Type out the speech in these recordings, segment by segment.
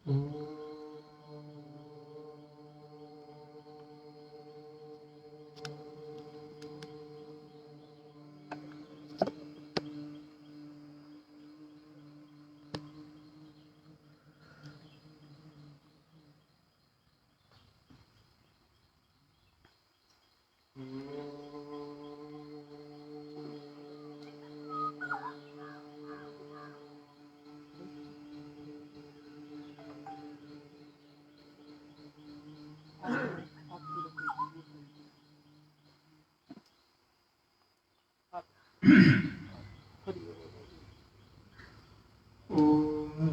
ओम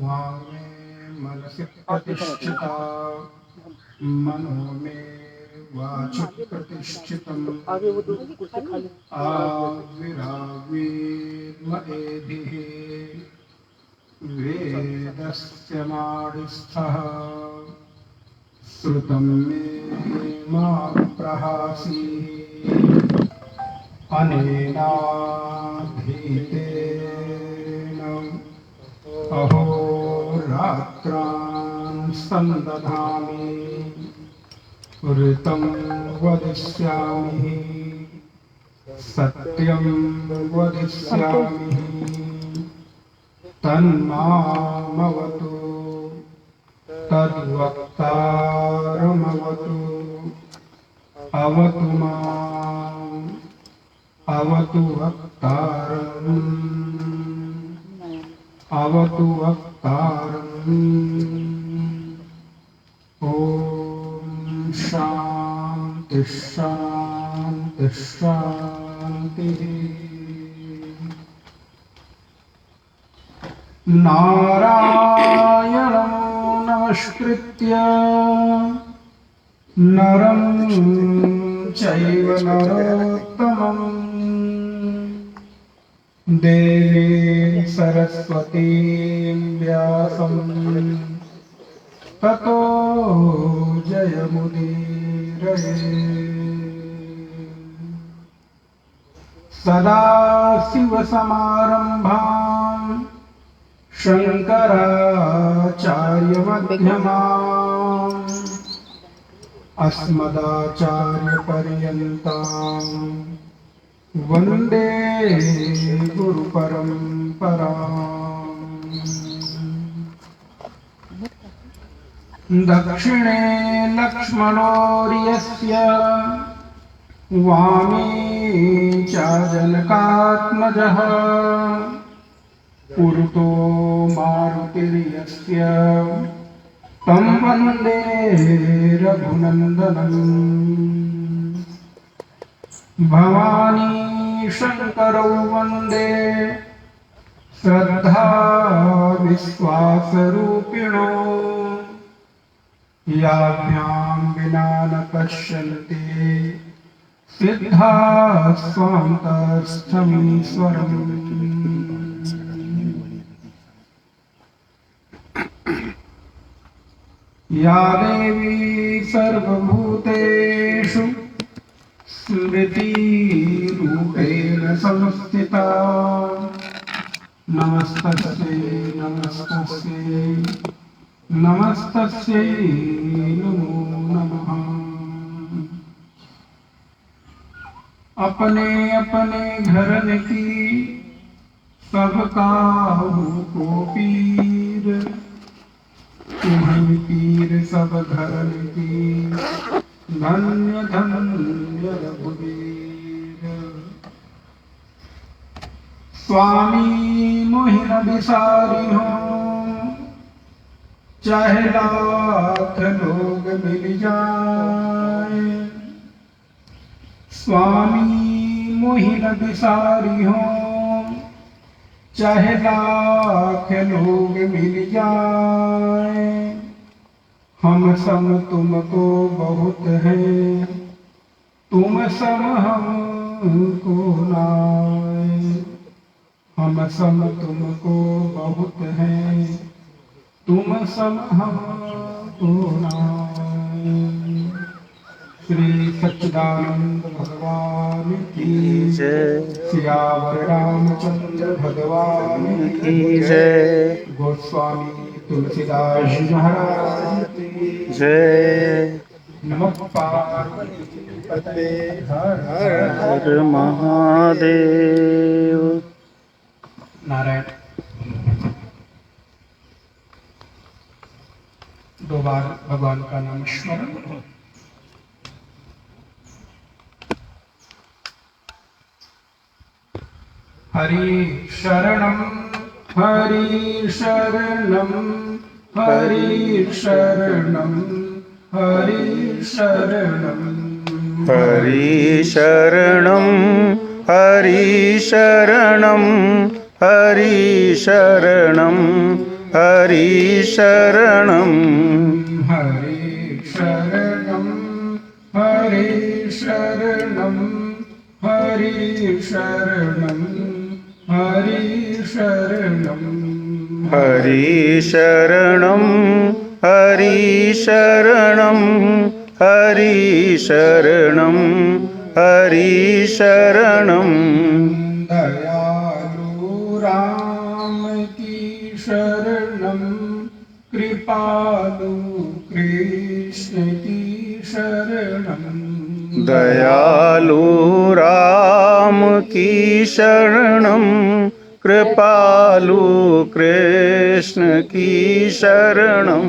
वामे मनसि प्रतिष्ठिता मनो मे वाचि प्रतिष्ठितम् आविरावीर्म एभिः वेदस्य माडिस्थः श्रुतं मे मा प्रहासीः अनेनाधीतेन अहोरात्रान् सन्दधामि ऋतं वदिष्यामि सत्यं वदिष्यामि तन्मामवतु तद्वक्तारमवतु अवतु माम् अवतु वक्तारम् अवतु वक्तारम्। ॐ शान्ति शान्ति शान्तिः। नारायणं नमस्कृत्य नरं चैव नरोत्तमम् देवीं सरस्वतीं व्यासं ततो जयमुदीरये। सदाशिवसमारम्भां शङ्कराचार्यमध्यमाम् अस्मदाचार्यपर्यन्तां वन्दे गुरुपरम्पराम्। दक्षिणे लक्ष्मणोर्यस्य वामे च जनकात्मजः पुरुतो मारुतिर्यस्य तं वन्दे रघुनन्दनम्। भवानी शङ्करौ वन्दे श्रद्धा विश्वासरूपिणो याभ्यां विना न पश्यन्ति सिद्धाः स्वान्तस्थमीश्वरम्। या देवी सर्वभूतेषु स्मृतिरूपेण संस्थिता नमस्तस्यै नमस्तस्यै नमस्तस्यै नमो नमः। अपने अपने घरन की सबका को पीर तुम्हें पीर सब घरन की धन्य धन्य रघुवीर। स्वामी मोहिन बिसारी हो चाहे लाख लोग मिल जाए। स्वामी मोहिन बिसारी हो चाहे लाख लोग मिल जाए। हम सम तुमको बहुत हैं तुम सम हमको नाय। हम सम तुमको बहुत हैं तुम सम हमको नाय। श्री सच्चिदानंद भगवान की जय। सियावर रामचंद्र भगवान की जय। गोस्वामी तुलसीदास जी महाराज की जय। नमः पार्वती पते हर हर हर महादेव। नारायण। दो बार भगवान का नाम स्मरण। हरि शरणम हरि शरणम हरि शरणम हरि शरणम हरि शरणं हरि शरणं हरि शरणं हरि शरणं हरि शरणम हरि शरणम हरि शरणम हरि शरणम हरि शरणं हरि शरणं हरि शरणं हरि शरणं दयालु राम की शरणम कृपालु कृष्ण की शरणम दयालु राम की शरणं कृपालु कृष्ण की शरणं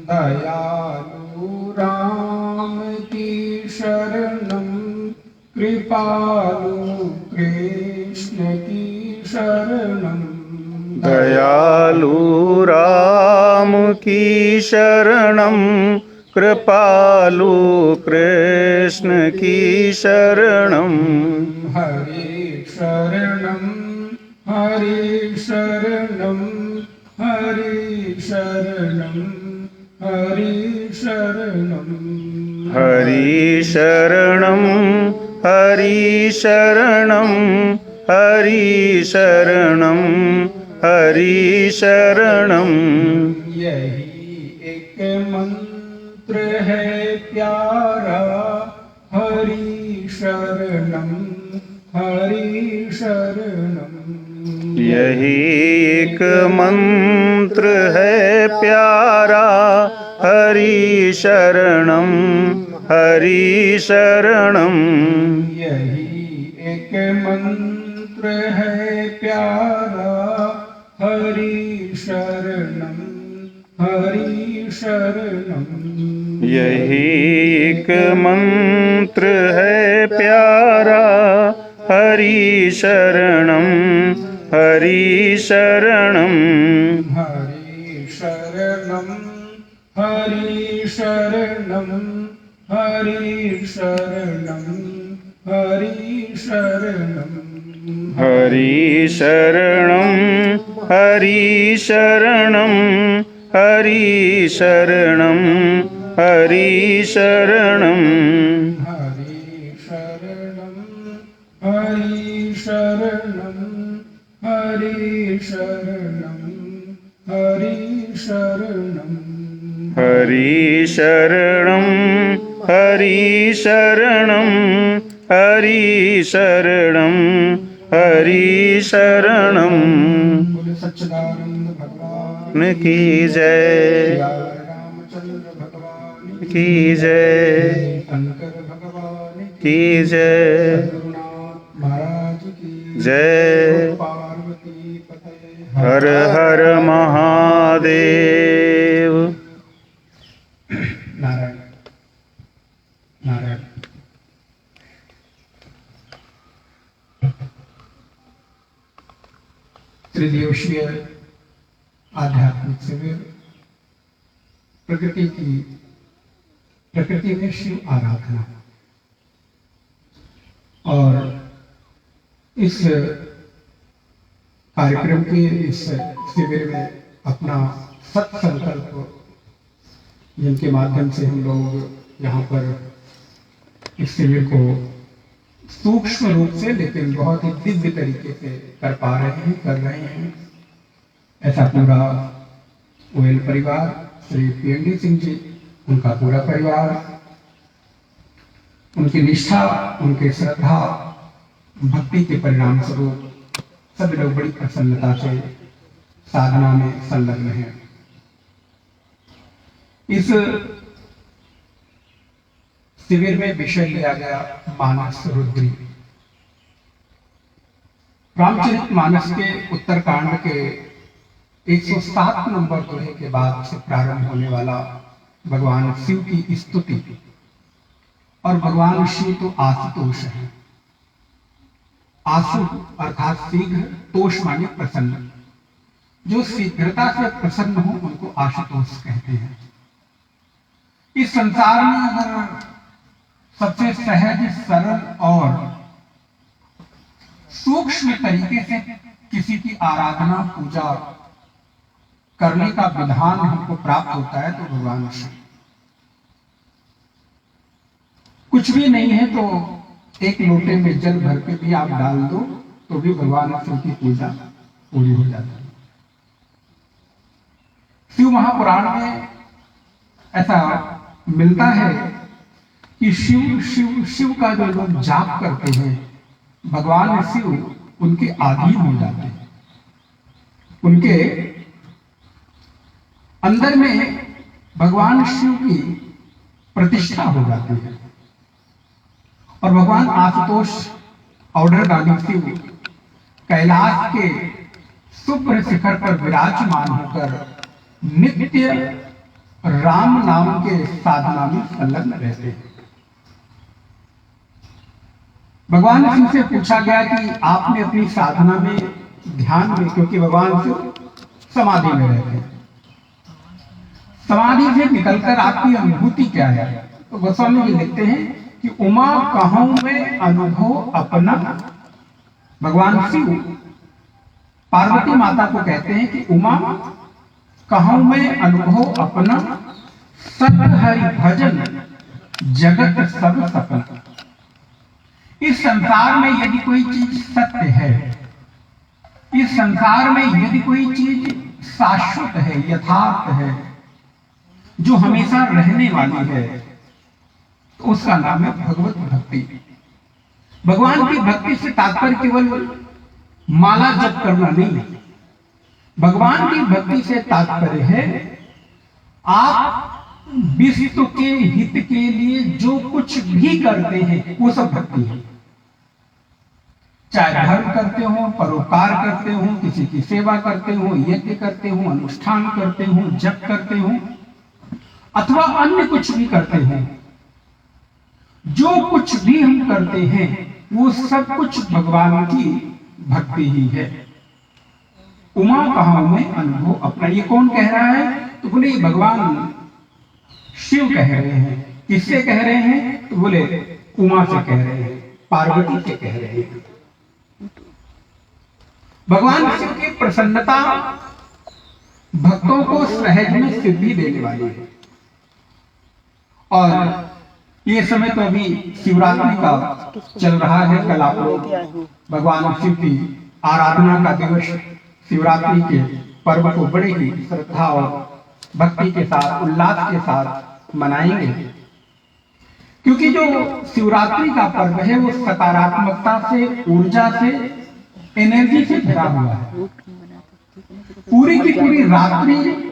दयालु राम की शरणम कृपालु कृष्ण की शरणम दयालु राम की शरणं कृपालु कृष्ण की शरणं हरि शरणम हरि शरणम हरि शरणम हरि शरणम हरि शरणं हरि शरणं हरि शरणं हरि शरणं यही एक मंत्र है प्यारा हरि शरणम हरि शरणम यही एक मंत्र है प्यारा हरि शरणं हरि शरणं यही एक मंत्र है प्यारा हरि शरणम हरि शरणम यही एक मंत्र है प्यारा हरि शरणं हरि शरणं हरि शरणम हरि शरणम हरि शरणम हरि शरणम हरि शरणं हरि शरणं हरि शरणं हरि शरणं हरि शरणम हरि शरणम हरि शरणम हरि शरणम हरि शरणं हरि शरणं हरि शरणं हरि शरणं बोले सच्चिदानंद भगवान की जय रामचंद्र भगवान की जय शंकर भगवान की जय गुरुनाथ महाराज की जय। पार्वती पते हर हर महादेव। नारायण नारायण। त्रिदिवसीय आध्यात्मिक शिविर प्रकृति में शिव आराधना और इस कार्यक्रम के इस शिविर में अपना सत्संकल्प जिनके माध्यम से हम लोग यहाँ पर इस शिविर को सूक्ष्म रूप से लेकिन बहुत ही दिव्य तरीके से कर पा रहे हैं, कर रहे हैं। ऐसा पूरा ओएल परिवार, श्री पीएनडी सिंह जी, उनका पूरा परिवार, उनकी निष्ठा, उनकी श्रद्धा, भक्ति के परिणाम स्वरूप सभी लोग बड़ी प्रसन्नता से साधना में संलग्न हैं। इस शिविर में विषय लिया गया मानस रुद्री। रामचरित मानस के उत्तरकांड के 107 नंबर दोहे के बाद से प्रारंभ होने वाला भगवान शिव की स्तुति। और भगवान शिव तो आशुतोष है। आशु अर्थात शीघ्र, तोष माने प्रसन्न। जो शीघ्रता से प्रसन्न हो उनको आशुतोष कहते हैं। इस संसार में अगर सबसे सहज, सरल और सूक्ष्म तरीके से किसी की आराधना, पूजा करने का विधान हमको प्राप्त होता है तो भगवान शिव। कुछ भी नहीं है तो एक लोटे में जल भर के भी आप डाल दो तो भी भगवान शिव की पूजा पूरी हो जाती है। शिव महापुराण में ऐसा मिलता है कि शिव शिव शिव का जो लोग जाप करते हैं, भगवान शिव उनके अधीन हो जाते हैं। उनके अंदर में भगवान शिव की प्रतिष्ठा हो जाती है। और भगवान आशुतोष ऑर्डर गाली शिव कैलाश के शुभ्र शिखर पर विराजमान होकर नित्य राम नाम के साधना में संलग्न रहते हैं। भगवान शिव से पूछा गया कि आपने अपनी साधना में, ध्यान में, क्योंकि भगवान शिव समाधि में रहते हैं, समाधि से निकलकर आपकी अनुभूति क्या है? तो गोस्वामी जी लिखते हैं कि उमा कहूं में अनुभव अपना। भगवान शिव पार्वती माता को कहते हैं कि उमा कहूं में अनुभव अपना, सब हरि भजन जगत सब सपना। इस संसार में यदि कोई चीज सत्य है, इस संसार में यदि कोई चीज शाश्वत है, यथार्थ है, जो हमेशा रहने वाली है, तो उसका नाम है भगवत भक्ति। भगवान की भक्ति से तात्पर्य केवल माला जप करना नहीं। भगवान की भक्ति से तात्पर्य है आप विश्व के हित के लिए जो कुछ भी करते हैं वो सब भक्ति है। चाहे धर्म करते हो, परोपकार करते हो, किसी की सेवा करते हो, यज्ञ करते हो, अनुष्ठान करते हो, जप करते हो, अथवा अन्य कुछ भी करते हैं, जो कुछ भी हम करते हैं वो सब कुछ भगवान की भक्ति ही है। उमा कहूं में अनुभव अपना। ये कौन कह रहा है? तो बोले भगवान शिव कह रहे हैं। किससे कह रहे हैं? तो बोले उमा से कह रहे हैं, पार्वती से कह रहे हैं। भगवान शिव की प्रसन्नता भक्तों को सहज में सिद्धि देने वाली है। और ये समय तो अभी शिवरात्रि का चल रहा है। कल आप लोग भगवान शिव की आराधना का दिवस, शिवरात्रि के पर्व को बड़े ही श्रद्धा और भक्ति के साथ, उल्लास के साथ मनाएंगे। क्योंकि जो शिवरात्रि का पर्व है वो सकारात्मकता से, ऊर्जा से, एनर्जी से भरा हुआ है। पूरी की पूरी रात्रि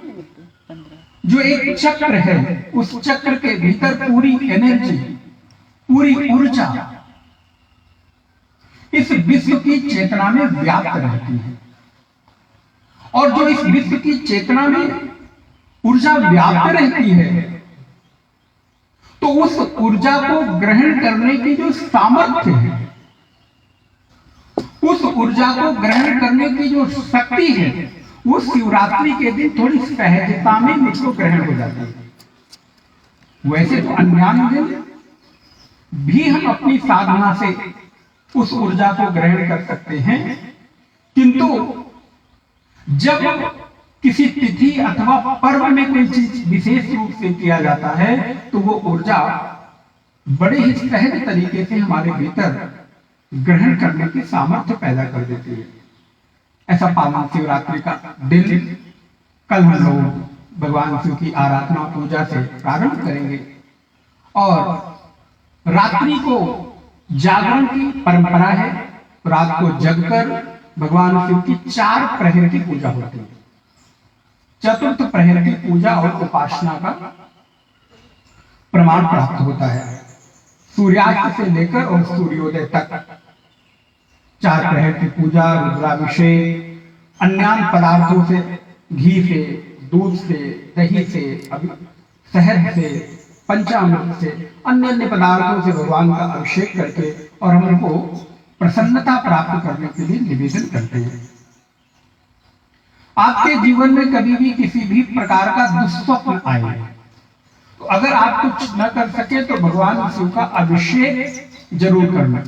जो एक चक्र है, उस चक्र के भीतर पूरी एनर्जी, पूरी ऊर्जा इस विश्व की चेतना में व्याप्त रहती है। और जो इस विश्व की चेतना में ऊर्जा व्याप्त रहती है, तो उस ऊर्जा को ग्रहण करने की जो सामर्थ्य है, उस ऊर्जा को ग्रहण करने की जो शक्ति है, वो शिवरात्रि के दिन थोड़ी सहजता में मुझको ग्रहण हो जाती है। वैसे तो अन्य दिन भी हम अपनी साधना से उस ऊर्जा को ग्रहण कर सकते हैं, किंतु जब किसी तिथि अथवा पर्व में कोई चीज विशेष रूप से किया जाता है तो वो ऊर्जा बड़े ही सहज तरीके से हमारे भीतर ग्रहण करने की सामर्थ्य पैदा कर देती है। ऐसा पावन शिवरात्रि का दिन कल हम लोग भगवान शिव की आराधना पूजा से प्रारंभ करेंगे और रात्रि को जागरण की परंपरा है। रात को जगकर भगवान शिव की 4 प्रहर की पूजा होती है। चतुर्थ प्रहर की पूजा और उपासना का प्रमाण प्राप्त होता है। सूर्यास्त से लेकर और सूर्योदय तक 4 प्रहर की पूजा, रुद्राभिषेक, अन्य पदार्थों से, घी से, दूध से, दही से, शहद से, पंचामृत से, अन्य अन्य पदार्थों से भगवान का अभिषेक करके और हम उनको प्रसन्नता प्राप्त करने के लिए निवेदन करते हैं। आपके जीवन में कभी भी किसी भी प्रकार का दुस्वप्न आए तो अगर आप कुछ न कर सके तो भगवान शिव का अभिषेक जरूर करना।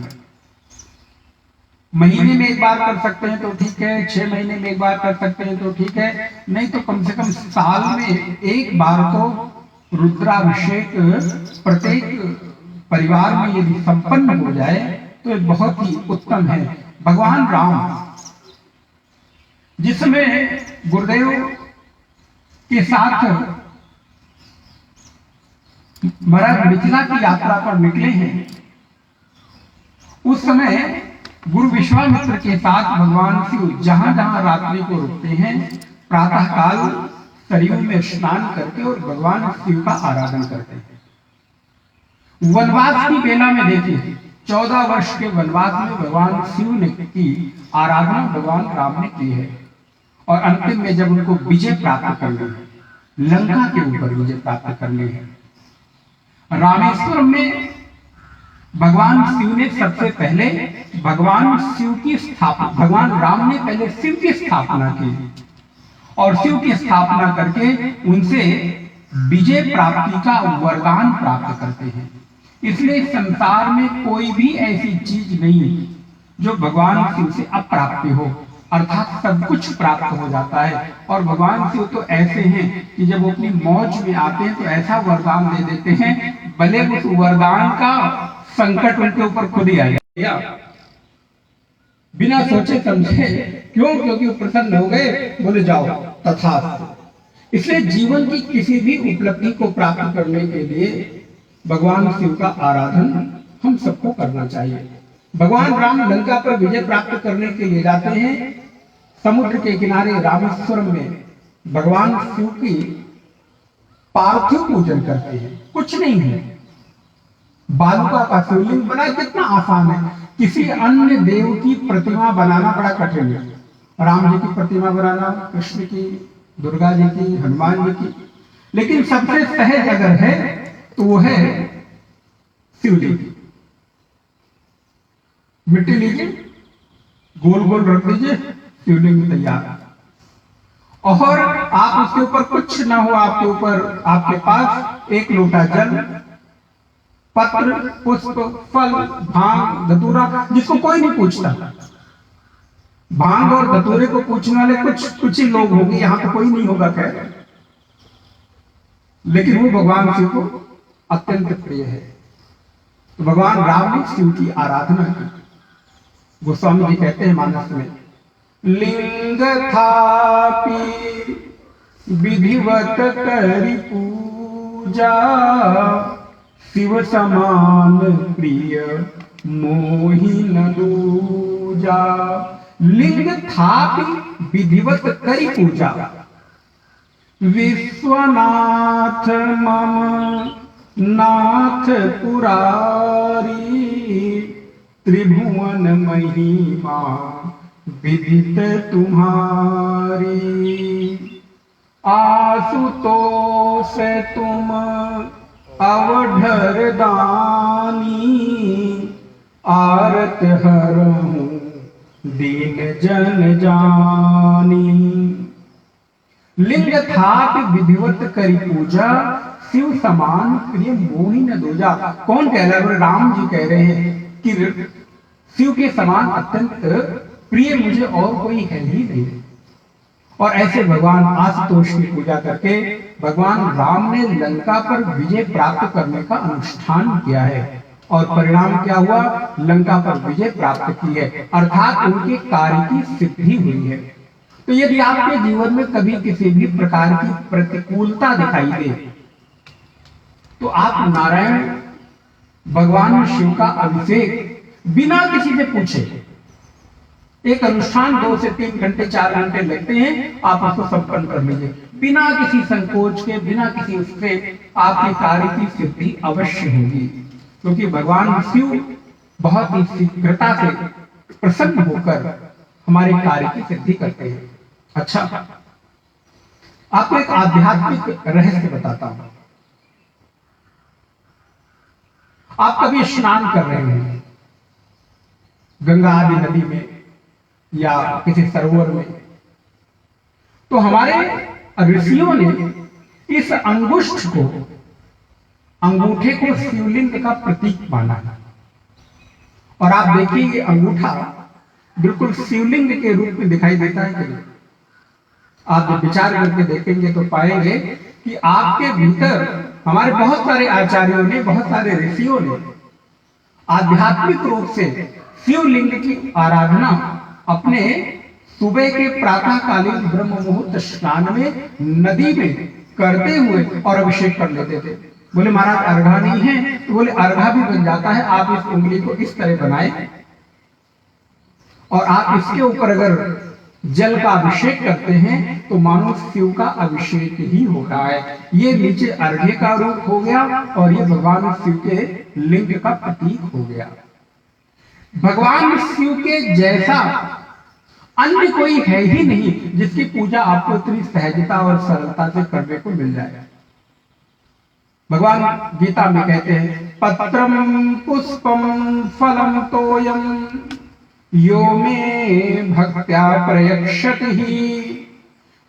महीने में एक बार कर सकते हैं तो ठीक है, 6 महीने में एक बार कर सकते हैं तो ठीक है, नहीं तो कम से कम साल में एक बार तो रुद्राभिषेक प्रत्येक परिवार में यदि संपन्न हो जाए तो ये बहुत ही उत्तम है। भगवान राम जिसमें गुरुदेव के साथ महाराज मिथिला की यात्रा पर निकले हैं, उस समय गुरु विश्वामित्र के साथ भगवान शिव जहां जहां रात्रि को रुकते हैं, प्रातः काल सरयू में स्नान करके और भगवान शिव का आराधन करते हैं। वनवास की बेला में देखिए, 14 वर्ष के वनवास में भगवान शिव ने की आराधना भगवान राम ने की है और अंतिम में जब उनको विजय प्राप्त करनी है, लंका के ऊपर विजय प्राप्त करनी है, रामेश्वरम में भगवान शिव ने सबसे पहले भगवान शिव की स्थापना, भगवान राम ने पहले शिव की स्थापना की और शिव की स्थापना करके उनसे विजय प्राप्ति का वरदान प्राप्त करते हैं। इसलिए संसार में कोई भी ऐसी चीज नहीं जो भगवान शिव से अप्राप्य हो, अर्थात सब कुछ प्राप्त हो जाता है। और भगवान शिव तो ऐसे हैं कि जब वो अपनी मौज में आते हैं तो ऐसा वरदान दे देते हैं, भले उस वरदान का संकट उनके ऊपर खुद ही आ गया, बिना सोचे समझे। क्यों? क्योंकि वो प्रसन्न हो गए, बोले जाओ तथास्तु। इसलिए जीवन की किसी भी उपलब्धि को प्राप्त करने के लिए भगवान शिव का आराधन हम सबको करना चाहिए। भगवान राम लंका पर विजय प्राप्त करने के लिए जाते हैं, समुद्र के किनारे रामेश्वरम में भगवान शिव की पार्थिव पूजन करते हैं। कुछ नहीं है, बालुका का शिवलिंग बना, कितना आसान है। किसी अन्य देव की प्रतिमा बनाना बड़ा कठिन है। राम जी की प्रतिमा बनाना, कृष्ण की, दुर्गा जी की, हनुमान जी की, लेकिन सबसे सहज अगर है तो वो है शिवलिंग। मिट्टी लीजिए, गोल गोल रख दीजिए, शिवलिंग तैयार। और आप उसके ऊपर कुछ ना हो, आपके ऊपर आपके पास एक लोटा जल, पत्र, पुष्प, फल, भांग, धतूरा, जिसको कोई नहीं पूछता। भांग और धतूरे को पूछने वाले कुछ ही लोग होंगे, यहां पे कोई नहीं होगा खैर, लेकिन वो भगवान शिव को अत्यंत प्रिय है। तो भगवान राम ने शिव की आराधना की। गोस्वामी जी कहते हैं मानस में, लिंग थापि विधिवत करि पूजा, शिव समान प्रिय मोहि न दूजा। लिंग थापि विधिवत करि पूजा, विश्वनाथ मम नाथ पुरारी, त्रिभुवन महिमा विदित तुम्हारी। आशुतोष तुम अवधर दानी, आरत हरहूं दीन जन जानी। लिंग थाप विधिवत करी पूजा, शिव समान प्रिय मोहि न दूजा। कौन कह रहा है? राम जी कह रहे हैं कि शिव के समान अत्यंत प्रिय मुझे और कोई है ही नहीं। और ऐसे भगवान आशुतोष की पूजा करके भगवान राम ने लंका पर विजय प्राप्त करने का अनुष्ठान किया है और परिणाम क्या हुआ? लंका पर विजय प्राप्त की है, अर्थात उनके कार्य की सिद्धि हुई है। तो यदि आपके जीवन में कभी किसी भी प्रकार की प्रतिकूलता दिखाई दे तो आप नारायण भगवान शिव का अभिषेक बिना किसी से पूछे, एक अनुष्ठान 2 से 3 घंटे 4 घंटे लगते हैं, आप उसको संपन्न कर लीजिए बिना किसी संकोच के, बिना किसी उससे आपके कार्य की सिद्धि अवश्य होगी, क्योंकि भगवान शिव बहुत ही शीघ्रता से प्रसन्न होकर हमारे कार्य की सिद्धि करते हैं। अच्छा, आपको एक आध्यात्मिक रहस्य बताता हूं। आप कभी स्नान कर रहे हैं गंगा आदि नदी में या किसी सरोवर में, तो हमारे ऋषियों ने इस अंगुष्ठ को, अंगूठे को शिवलिंग का प्रतीक माना है। और आप देखिए ये अंगूठा बिल्कुल शिवलिंग के रूप में दिखाई देता है कि आप जब विचार करके देखेंगे तो पाएंगे कि आपके भीतर हमारे बहुत सारे आचार्यों ने, बहुत सारे ऋषियों ने आध्यात्मिक रूप से शिवलिंग की आराधना अपने सुबह के प्रातःकालीन ब्रह्म मुहूर्त स्नान में नदी में करते हुए और अभिषेक कर लेते थे। बोले महाराज अर्घा नहीं है, तो बोले अर्घा भी बन जाता है। आप इस उंगली को इस तरह बनाए और आप इसके ऊपर अगर जल का अभिषेक करते हैं तो मानो शिव का अभिषेक ही हो रहा है। ये नीचे अर्घ्य का रूप हो गया और ये भगवान शिव के लिंग का प्रतीक हो गया। भगवान शिव के जैसा अन्य कोई है ही नहीं जिसकी पूजा आपको इतनी सहजता और सरलता से करने को मिल जाए। भगवान गीता में कहते हैं, पत्रम पुष्पम फलम तोयम यो मे भक्त्या प्रयक्षति ही।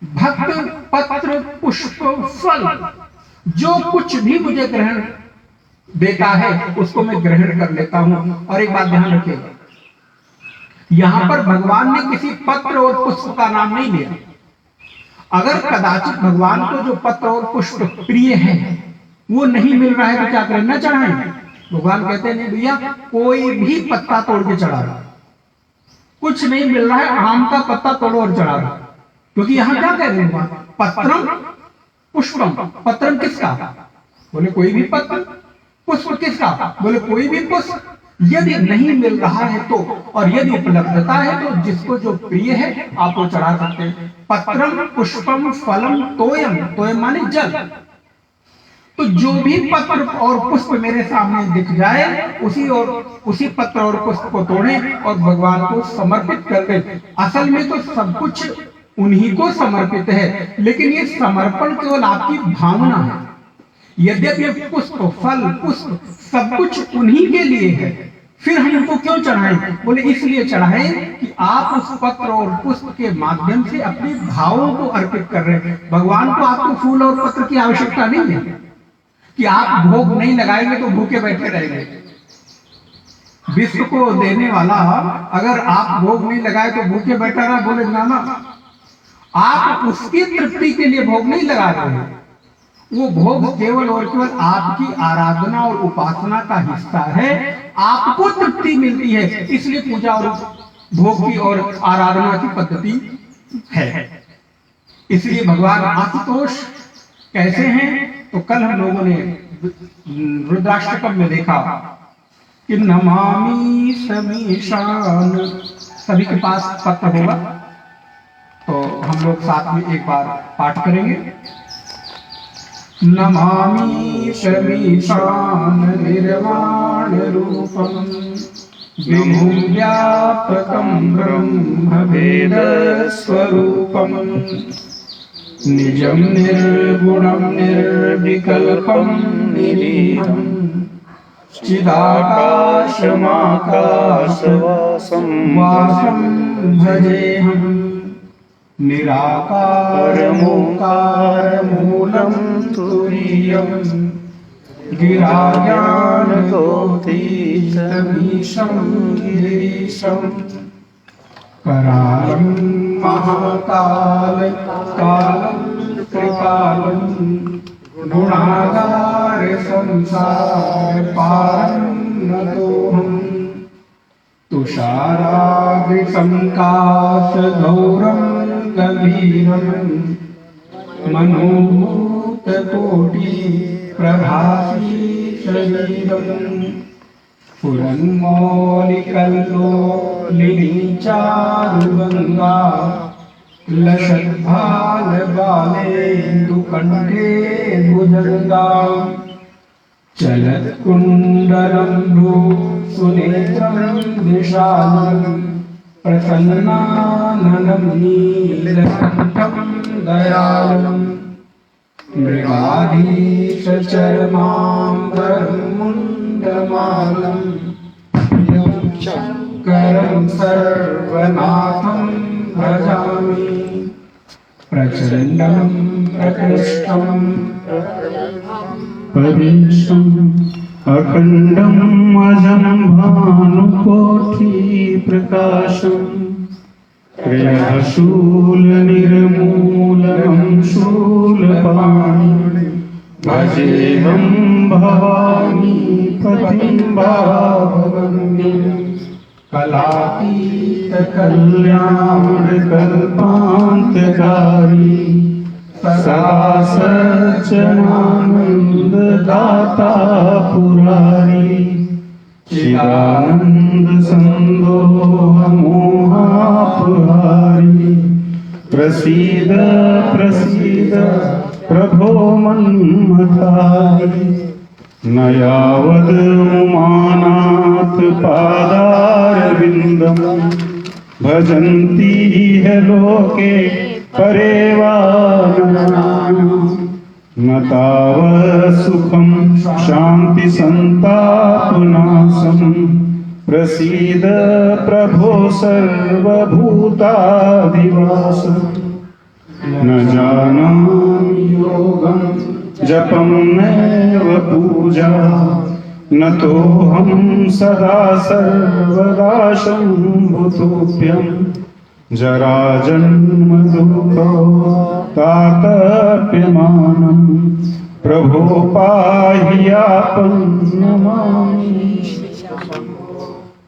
भक्त पत्र पुष्प फल जो कुछ भी मुझे ग्रहण देता है उसको मैं ग्रहण कर लेता हूं। और एक बात ध्यान रखिएगा, यहां पर भगवान ने किसी पत्र और पुष्प का नाम नहीं लिया। अगर कदाचित भगवान को जो पत्र और पुष्प प्रिय है वो नहीं मिल रहा है तो क्या करें, न चढ़ाएं। भगवान कहते हैं नहीं भैया, कोई भी पत्ता तोड़ के चढ़ा दो, कुछ नहीं मिल रहा है आम का पत्ता तोड़ो और चढ़ा दो। क्योंकि यहां क्या कह रहे हैं, पत्रम पुष्पम। पत्रम किसका, बोले कोई भी पत्र। पुष्प किसका, बोले कोई भी पुष्प। यदि नहीं मिल रहा है तो, और यदि उपलब्धता है तो जिसको जो प्रिय है आप वो चढ़ा सकते हैं। पत्रम पुष्पम फलम तोयम, तोयम माने जल। तो जो भी पत्र और पुष्प मेरे सामने दिख जाए उसी पत्र और पुष्प को तोड़ें और भगवान को समर्पित कर दें। असल में तो सब कुछ उन्हीं को समर्पित है, लेकिन ये समर्पण केवल आपकी भावना है। यद्यपि पुष्प फल पुष्प सब कुछ उन्हीं के लिए है, फिर हम उनको क्यों चढ़ाएं? बोले इसलिए चढ़ाएं कि आप उस पत्र और पुष्प के माध्यम से अपने भावों को अर्पित कर रहे हैं। भगवान को आपको फूल और पत्र की आवश्यकता नहीं है कि आप भोग नहीं लगाएंगे तो भूखे बैठे रहेंगे। विश्व को देने वाला अगर आप भोग नहीं लगाए तो भूखे बैठा रहा, बोले ना, आप उसकी तृप्ति के लिए भोग नहीं लगा रहे हैं। वो भोग केवल और केवल आपकी आराधना और उपासना का हिस्सा है। आपको तृप्ति मिलती है, इसलिए पूजा और भोग की और आराधना की पद्धति है। इसलिए भगवान आशुतोष कैसे हैं, तो कल हम लोगों ने रुद्राष्टकम में देखा कि नमामि समीशान। सभी के पास पत्र होगा तो हम लोग साथ में एक बार पाठ करेंगे। नमामि समीशान निर्वाण रूपम विभुं व्यापकं ब्रह्म वेद स्वरूपम निजं निर्गुणं निर्विकल्पं निरीहं चिदाकाशमाकाशवासं वासं भजेऽहम् निराकारमोकारमूलं तुरीयं गिराज्ञानगोतीशमीशं गिरीशं करालं महाकाल कालं कृपालं गुणागार संसार पारं नतोऽहम् तुषाराग्निसंकाशगौरं गभीरं मनोभूतकोटि प्रभासी शरीरम् स्फुरन्मौलिकल्लोलिनी चारुगङ्गा लसद्भालबालेन्दुकण्ठे भुजङ्गा चलत्कुण्डलं सुनेत्रं विशालं प्रसन्नाननं नीलकण्ठं दयालम् मृगाधीशचर्माम्बरं मुण्डमालं शङ्करं सर्वनाथं भजामि प्रचण्डं प्रकृष्टं परेशम् अखण्डम् अजं भानुकोटि प्रकाशम् शूलनिर्मूलनं शूलपाणि भजेऽहं भवानी पतिं भावगम्यं कलातीतकल्याणकल्पान्तकारी सदा सच्चिदानन्ददाता पुरारी चिदानन्द सन्दोहमोहापहारी प्रसीद प्रसीद प्रभो मन्मथारी न यावद् उमानाथ पादारविन्दं भजन्ति इह लोके परे वा न तावत् सुखं शान्ति सन्तापनाशं प्रसीद प्रभो सर्वभूताधिवास न जानामि योगं जपं नैव पूजा न तोऽहं सदा सर्वदा शम्भुतुभ्यं जराजन्म दुःखो तातप्यमानं प्रभो पाह्यापं नमामि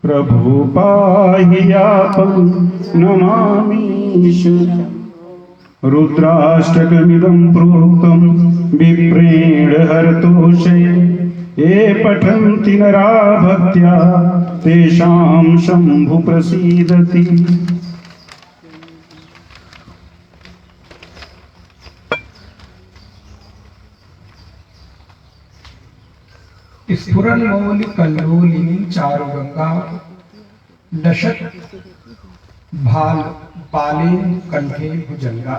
प्रभो पाह्यापं नमामि रुद्राष्टकमिदं प्रोक्तं विप्रेण हरतोषे ये पठन्ति नरा भक्त्या तेषां शम्भु प्रसीदति स्फुरन्मौलिकल्लोलिनी चारुगंगा लसत बालेन कंठे भुजंगा।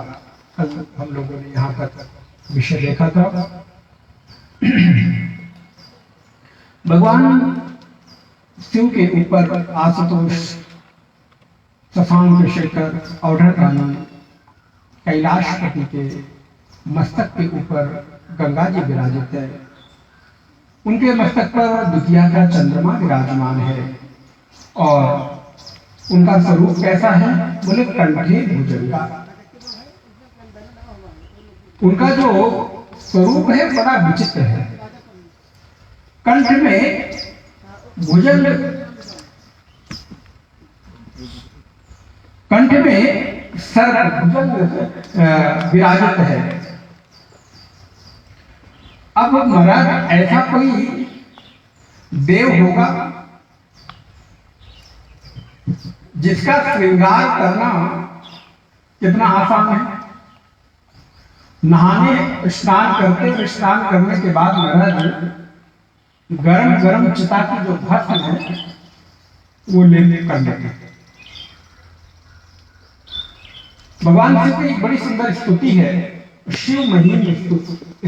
कल हम लोगों ने यहाँ तक विषय देखा था। भगवान शिव के ऊपर आशुतोष, शशांक शेखर, औढ़कानी, कैलाशपति के मस्तक के ऊपर गंगा जी विराजित है। उनके मस्तक पर द्वितीया का चंद्रमा विराजमान है और उनका स्वरूप कैसा है? बोले कंठे भुजंगा। उनका जो स्वरूप है बड़ा विचित्र है। कंठ में भुजंग, कंठ में सर्प भुजंग विराजित है। अब महाराज ऐसा कोई देव होगा जिसका श्रृंगार करना कितना आसान है। नहाने स्नान करने के बाद महाराज गरम गरम चिता की जो भस्म है वो ले कर लेते हैं। भगवान शिव की एक बड़ी सुंदर स्तुति है, शिव महिम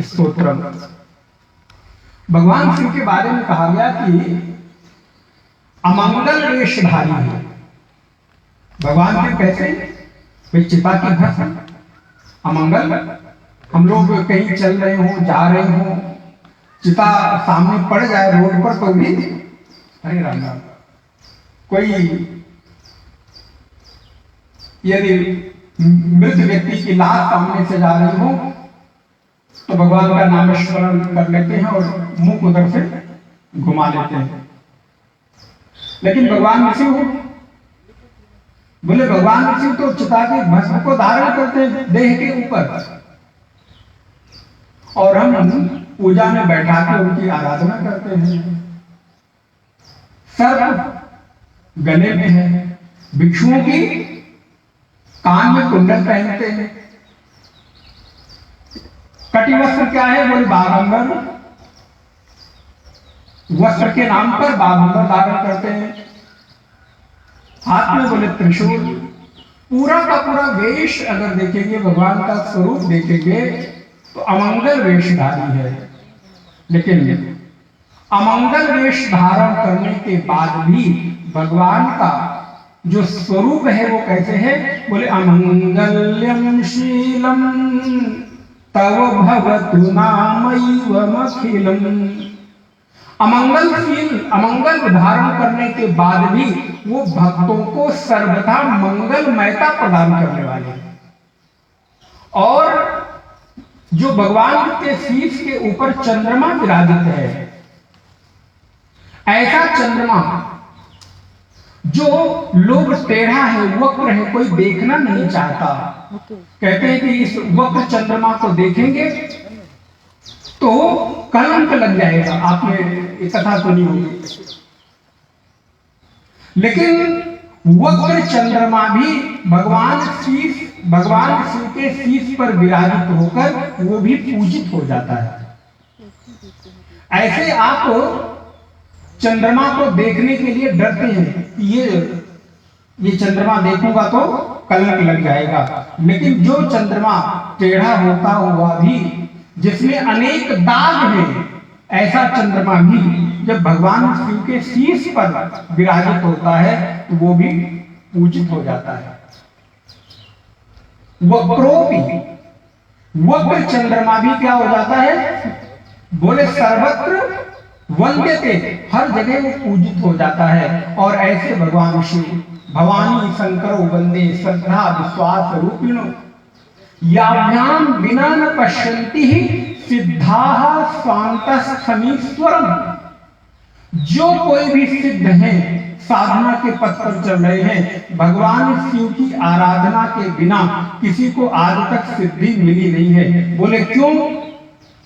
स्तोत्रम। भगवान शिव के बारे में कहा गया कि अमंगल वेशधारी है। भगवान शिव कैसे? कोई चिता की भस्म अमंगल। हम लोग कहीं चल रहे हो, जा रहे हो, चिता सामने पड़ जाए रोड पर तो भी हरे राम राम। कोई यदि मृत व्यक्ति की लाश सामने से जा रही हो तो भगवान का नाम स्मरण कर लेते हैं और मुंह उधर से घुमा लेते हैं। लेकिन भगवान शिव, बोले भगवान शिव तो चिता के भस्म को धारण करते हैं देह के ऊपर और हम पूजा में बैठा के उनकी आराधना करते हैं। सर्प गले में है, भिक्षुओं की कान में कुंडल पहनते हैं। कटी वस्त्र क्या है? बोले बाघंबर, वस्त्र के नाम पर बाघंबर धारण करते हैं। हाथ में बोले त्रिशूल। पूरा का पूरा वेश अगर देखेंगे, भगवान का स्वरूप देखेंगे तो अमंगल वेशधारी है। लेकिन अमंगल वेश धारण करने के बाद भी भगवान का जो स्वरूप है वो कैसे है? बोले अमंगल्यम शीलम तव भवतु नामैवमखिलम। अमंगलशील, अमंगल धारण करने के बाद भी वो भक्तों को सर्वथा मंगलमयता प्रदान करने वाले हैं। और जो भगवान के शीश के ऊपर चंद्रमा विराजित है, ऐसा चंद्रमा जो लोग टेढ़ा है, वक्र है, कोई देखना नहीं चाहता। कहते हैं कि इस वक्र चंद्रमा को देखेंगे तो कलंक लग जाएगा। आपने ये कथा सुनी होगी। लेकिन वक्र चंद्रमा भी भगवान शिव के शीश पर विराजित होकर वो भी पूजित हो जाता है। ऐसे आप चंद्रमा को देखने के लिए डरते हैं, ये चंद्रमा देखूंगा तो कलंक लग जाएगा। लेकिन जो चंद्रमा टेढ़ा होता हुआ भी, जिसमें अनेक दाग हैं, ऐसा चंद्रमा भी जब भगवान शिव के शीश पर विराजित होता है तो वो भी पूजित हो जाता है। वक्रोपि, वक्र चंद्रमा भी क्या हो जाता है? बोले सर्वत्र वंद्यते, हर जगह वो पूजित हो जाता है। और ऐसे भगवान शिव भवानी शंकरो वंदे श्रद्धा विश्वास रूपिणो याभ्याम विना न पश्यन्ति सिद्धाः स्वान्तस्थमीश्वरम। जो कोई भी सिद्ध है, साधना के पथ पर चल रहे हैं, भगवान शिव की आराधना के बिना किसी को आज तक सिद्धि मिली नहीं है। बोले क्यों?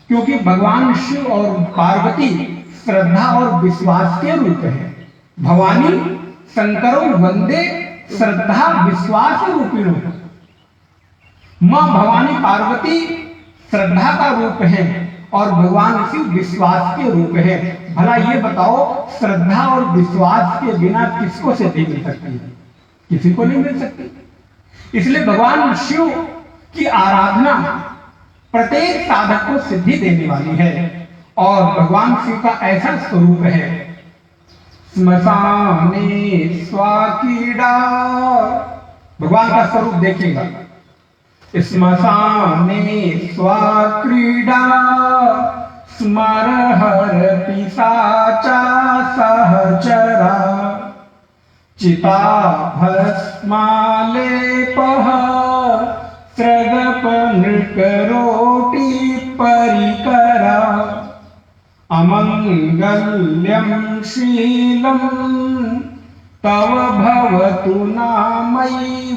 क्योंकि भगवान शिव और पार्वती श्रद्धा और विश्वास के रूप है। भवानी शंकरो वंदे श्रद्धा विश्वास रूपिणो। मां भवानी पार्वती श्रद्धा का रूप है और भगवान शिव विश्वास के रूप है। भला ये बताओ, श्रद्धा और विश्वास के बिना किसको सिद्धि मिल सकती है? किसी को नहीं मिल सकती। इसलिए भगवान शिव की आराधना प्रत्येक साधक को सिद्धि देने वाली है। और भगवान शिव का ऐसा स्वरूप है, स्मशाने स्वाकीड़ा। भगवान का स्वरूप देखिएगा, स्मशाने स्वाक्रीडा स्मरहर पिशाचा सहचरा चिता भस्मालेपः सृगपनृकरोटी परिकरा अमंगल्यम शीलम तव भवतु नामैवमखिलम।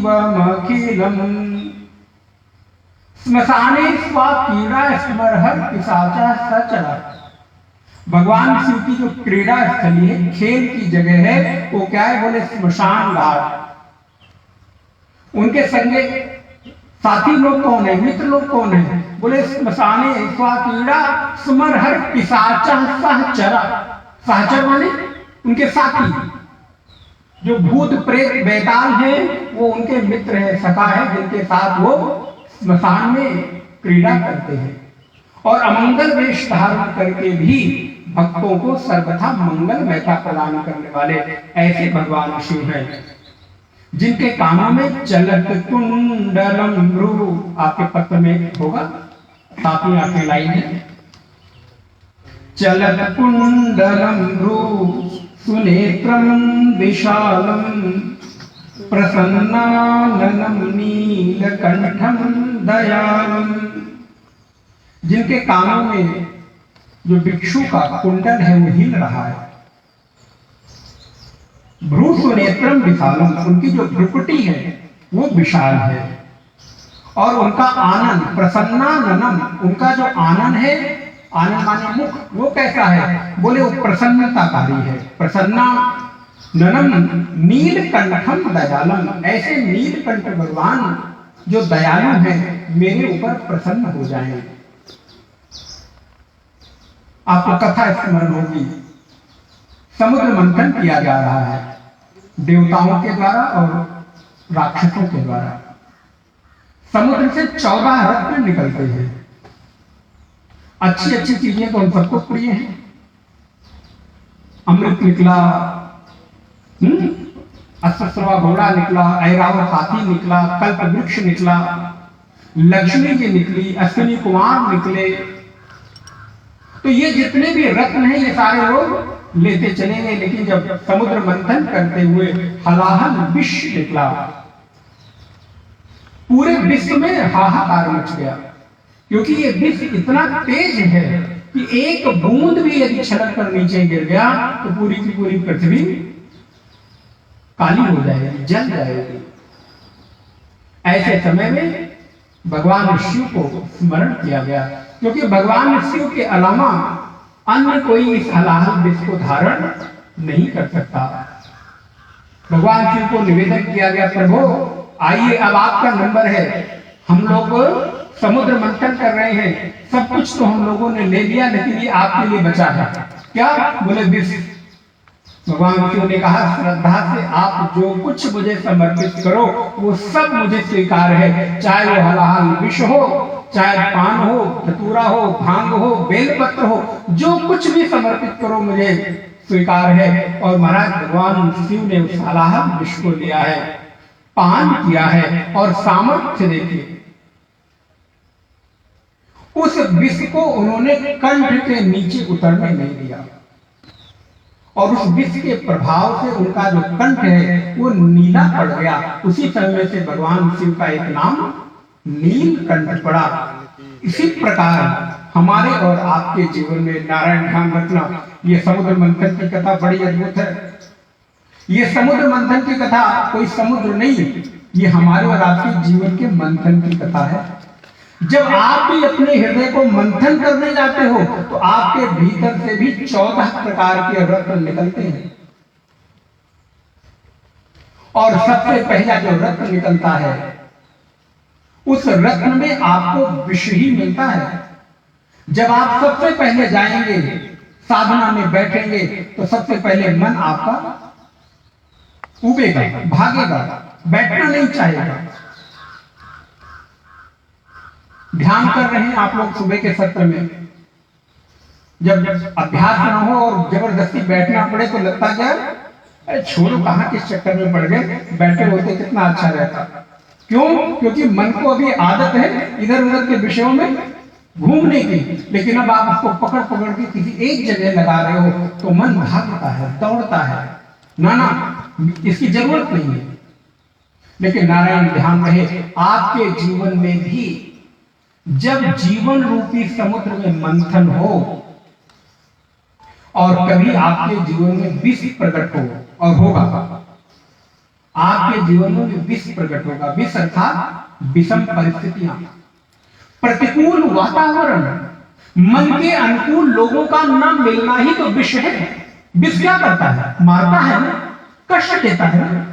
स्मशाने स्वाक्रीडा स्मरहर पिशाचा सहचरा। भगवान शिव की जो क्रीड़ा स्थली है, खेल की जगह है, वो क्या है? बोले स्मशान घाट। उनके संगे साथी लोग कौन है? मित्र लोग कौन है? बोले स्मशाने स्वाकीड़ा स्मरहर पिशाचा सहचरा। सहचर माने उनके साथी, जो भूत प्रेत बेताल हैं, वो उनके मित्र है, सखा है, जिनके साथ वो स्मशान में क्रीड़ा करते हैं। और अमंगल वेश धारण करके भी भक्तों को सर्वथा मंगलमयता प्रदान करने वाले ऐसे भगवान शिव हैं, जिनके कानों में चलत कुंडलम भ्रू। आपके पत्र में होगा, साथ में आपकी लाइन है, चलत कुंडलम भ्रू सुनेत्रम विशालम प्रसन्नाननं नीलकंठम दयालम। जिनके कानों में जो भिक्षु का कुंडल है वो हिल रहा है। भ्रू सुनेत्रम विशालम, उनकी जो भ्रुकुटी है वो विशाल है। और उनका आनंद प्रसन्नाननम, उनका जो आनंद है आनंद माने मुख, वो कैसा है? बोले वो प्रसन्नताकारी है। प्रसन्ना ननम नीलकंठम दयालम, ऐसे नीलकंठ भगवान जो दयालु हैं मेरे ऊपर प्रसन्न हो जाएं। आपको कथा स्मरण होगी, समुद्र मंथन किया जा रहा है देवताओं के द्वारा और राक्षसों के द्वारा। समुद्र से 14 रत्न निकलते हैं। अच्छी अच्छी चीजें तो हम सबको प्रिय हैं। अमृत निकला, अश्वश्रवा घोड़ा निकला, ऐरावत हाथी निकला, कल्प वृक्ष निकला, लक्ष्मी जी निकली, अश्विनी कुमार निकले। तो ये जितने भी रत्न हैं ये सारे लोग लेते चले गए। लेकिन जब समुद्र मंथन करते हुए हलाहल विष निकला, पूरे विश्व में हाहाकार मच गया, क्योंकि ये विष इतना तेज है कि एक बूंद भी यदि छलक कर नीचे गिर गया तो पूरी की पूरी पृथ्वी काली हो जाएगी, जल जाएगी। ऐसे समय में भगवान शिव को स्मरण किया गया, क्योंकि भगवान शिव के अलावा अन्य कोई इस हलाहल विष को धारण नहीं कर सकता। भगवान शिव को निवेदन किया गया, प्रभु आइए अब आपका नंबर है, हम लोग समुद्र मंथन कर रहे हैं, सब कुछ तो हम लोगों ने ले लिया, लेकिन ये आपके लिए बचा है। क्या? बोले विष। भगवान शिव ने कहा, श्रद्धा से आप जो कुछ मुझे समर्पित करो वो सब मुझे स्वीकार है, चाहे वो हलाहल विष हो, चाहे पान हो, धतूरा हो, भांग हो, बेलपत्र हो, जो कुछ भी समर्पित करो मुझे स्वीकार है। और महाराज भगवान शिव ने उस हलाहल विष को लिया है, पान किया है, और सामर्थ्य देखिए उस विष को उन्होंने कंठ के नीचे उतरने नहीं दिया, और उस विष के प्रभाव से उनका जो कंठ है वो नीला पड़ गया। उसी समय से भगवान शिव का एक नाम नीलकंठ पड़ा। इसी प्रकार हमारे और आपके जीवन में, नारायण ध्यान रखना, ये समुद्र मंथन की कथा बड़ी अद्भुत है। ये समुद्र मंथन की कथा कोई समुद्र नहीं, ये हमारे और आपके जीवन के मंथन की कथा है। जब आप भी अपने हृदय को मंथन करने जाते हो तो आपके भीतर से भी 14 प्रकार के रत्न निकलते हैं, और सबसे पहला जो रत्न निकलता है उस रत्न में आपको विष ही मिलता है। जब आप सबसे पहले जाएंगे साधना में बैठेंगे तो सबसे पहले मन आपका उबेगा, भागेगा, बैठना नहीं चाहेगा। ध्यान कर रहे हैं आप लोग सुबह के सत्र में, जब अभ्यास ना हो और जबरदस्ती बैठना पड़े तो लगता क्या, अरे छोड़ो, कहां किस चक्कर में पड़ गए, बैठे होते कितना अच्छा रहता। क्यों? क्योंकि मन को अभी आदत है इधर उधर के विषयों में घूमने की, लेकिन अब आप उसको पकड़ पकड़ के किसी एक जगह लगा रहे हो तो मन भागता है, दौड़ता है। ना, इसकी जरूरत नहीं है। लेकिन नारायण ध्यान रहे, आपके जीवन में भी जब जीवन रूपी समुद्र में मंथन हो और कभी आपके जीवन में विष प्रकट हो, और होगा, आपके जीवन में विष प्रकट होगा। विष अर्थात विषम परिस्थितियां, प्रतिकूल वातावरण, मन के अनुकूल लोगों का न मिलना ही तो विष है। विष क्या करता है? मारता है ना, कष्ट देता है ना,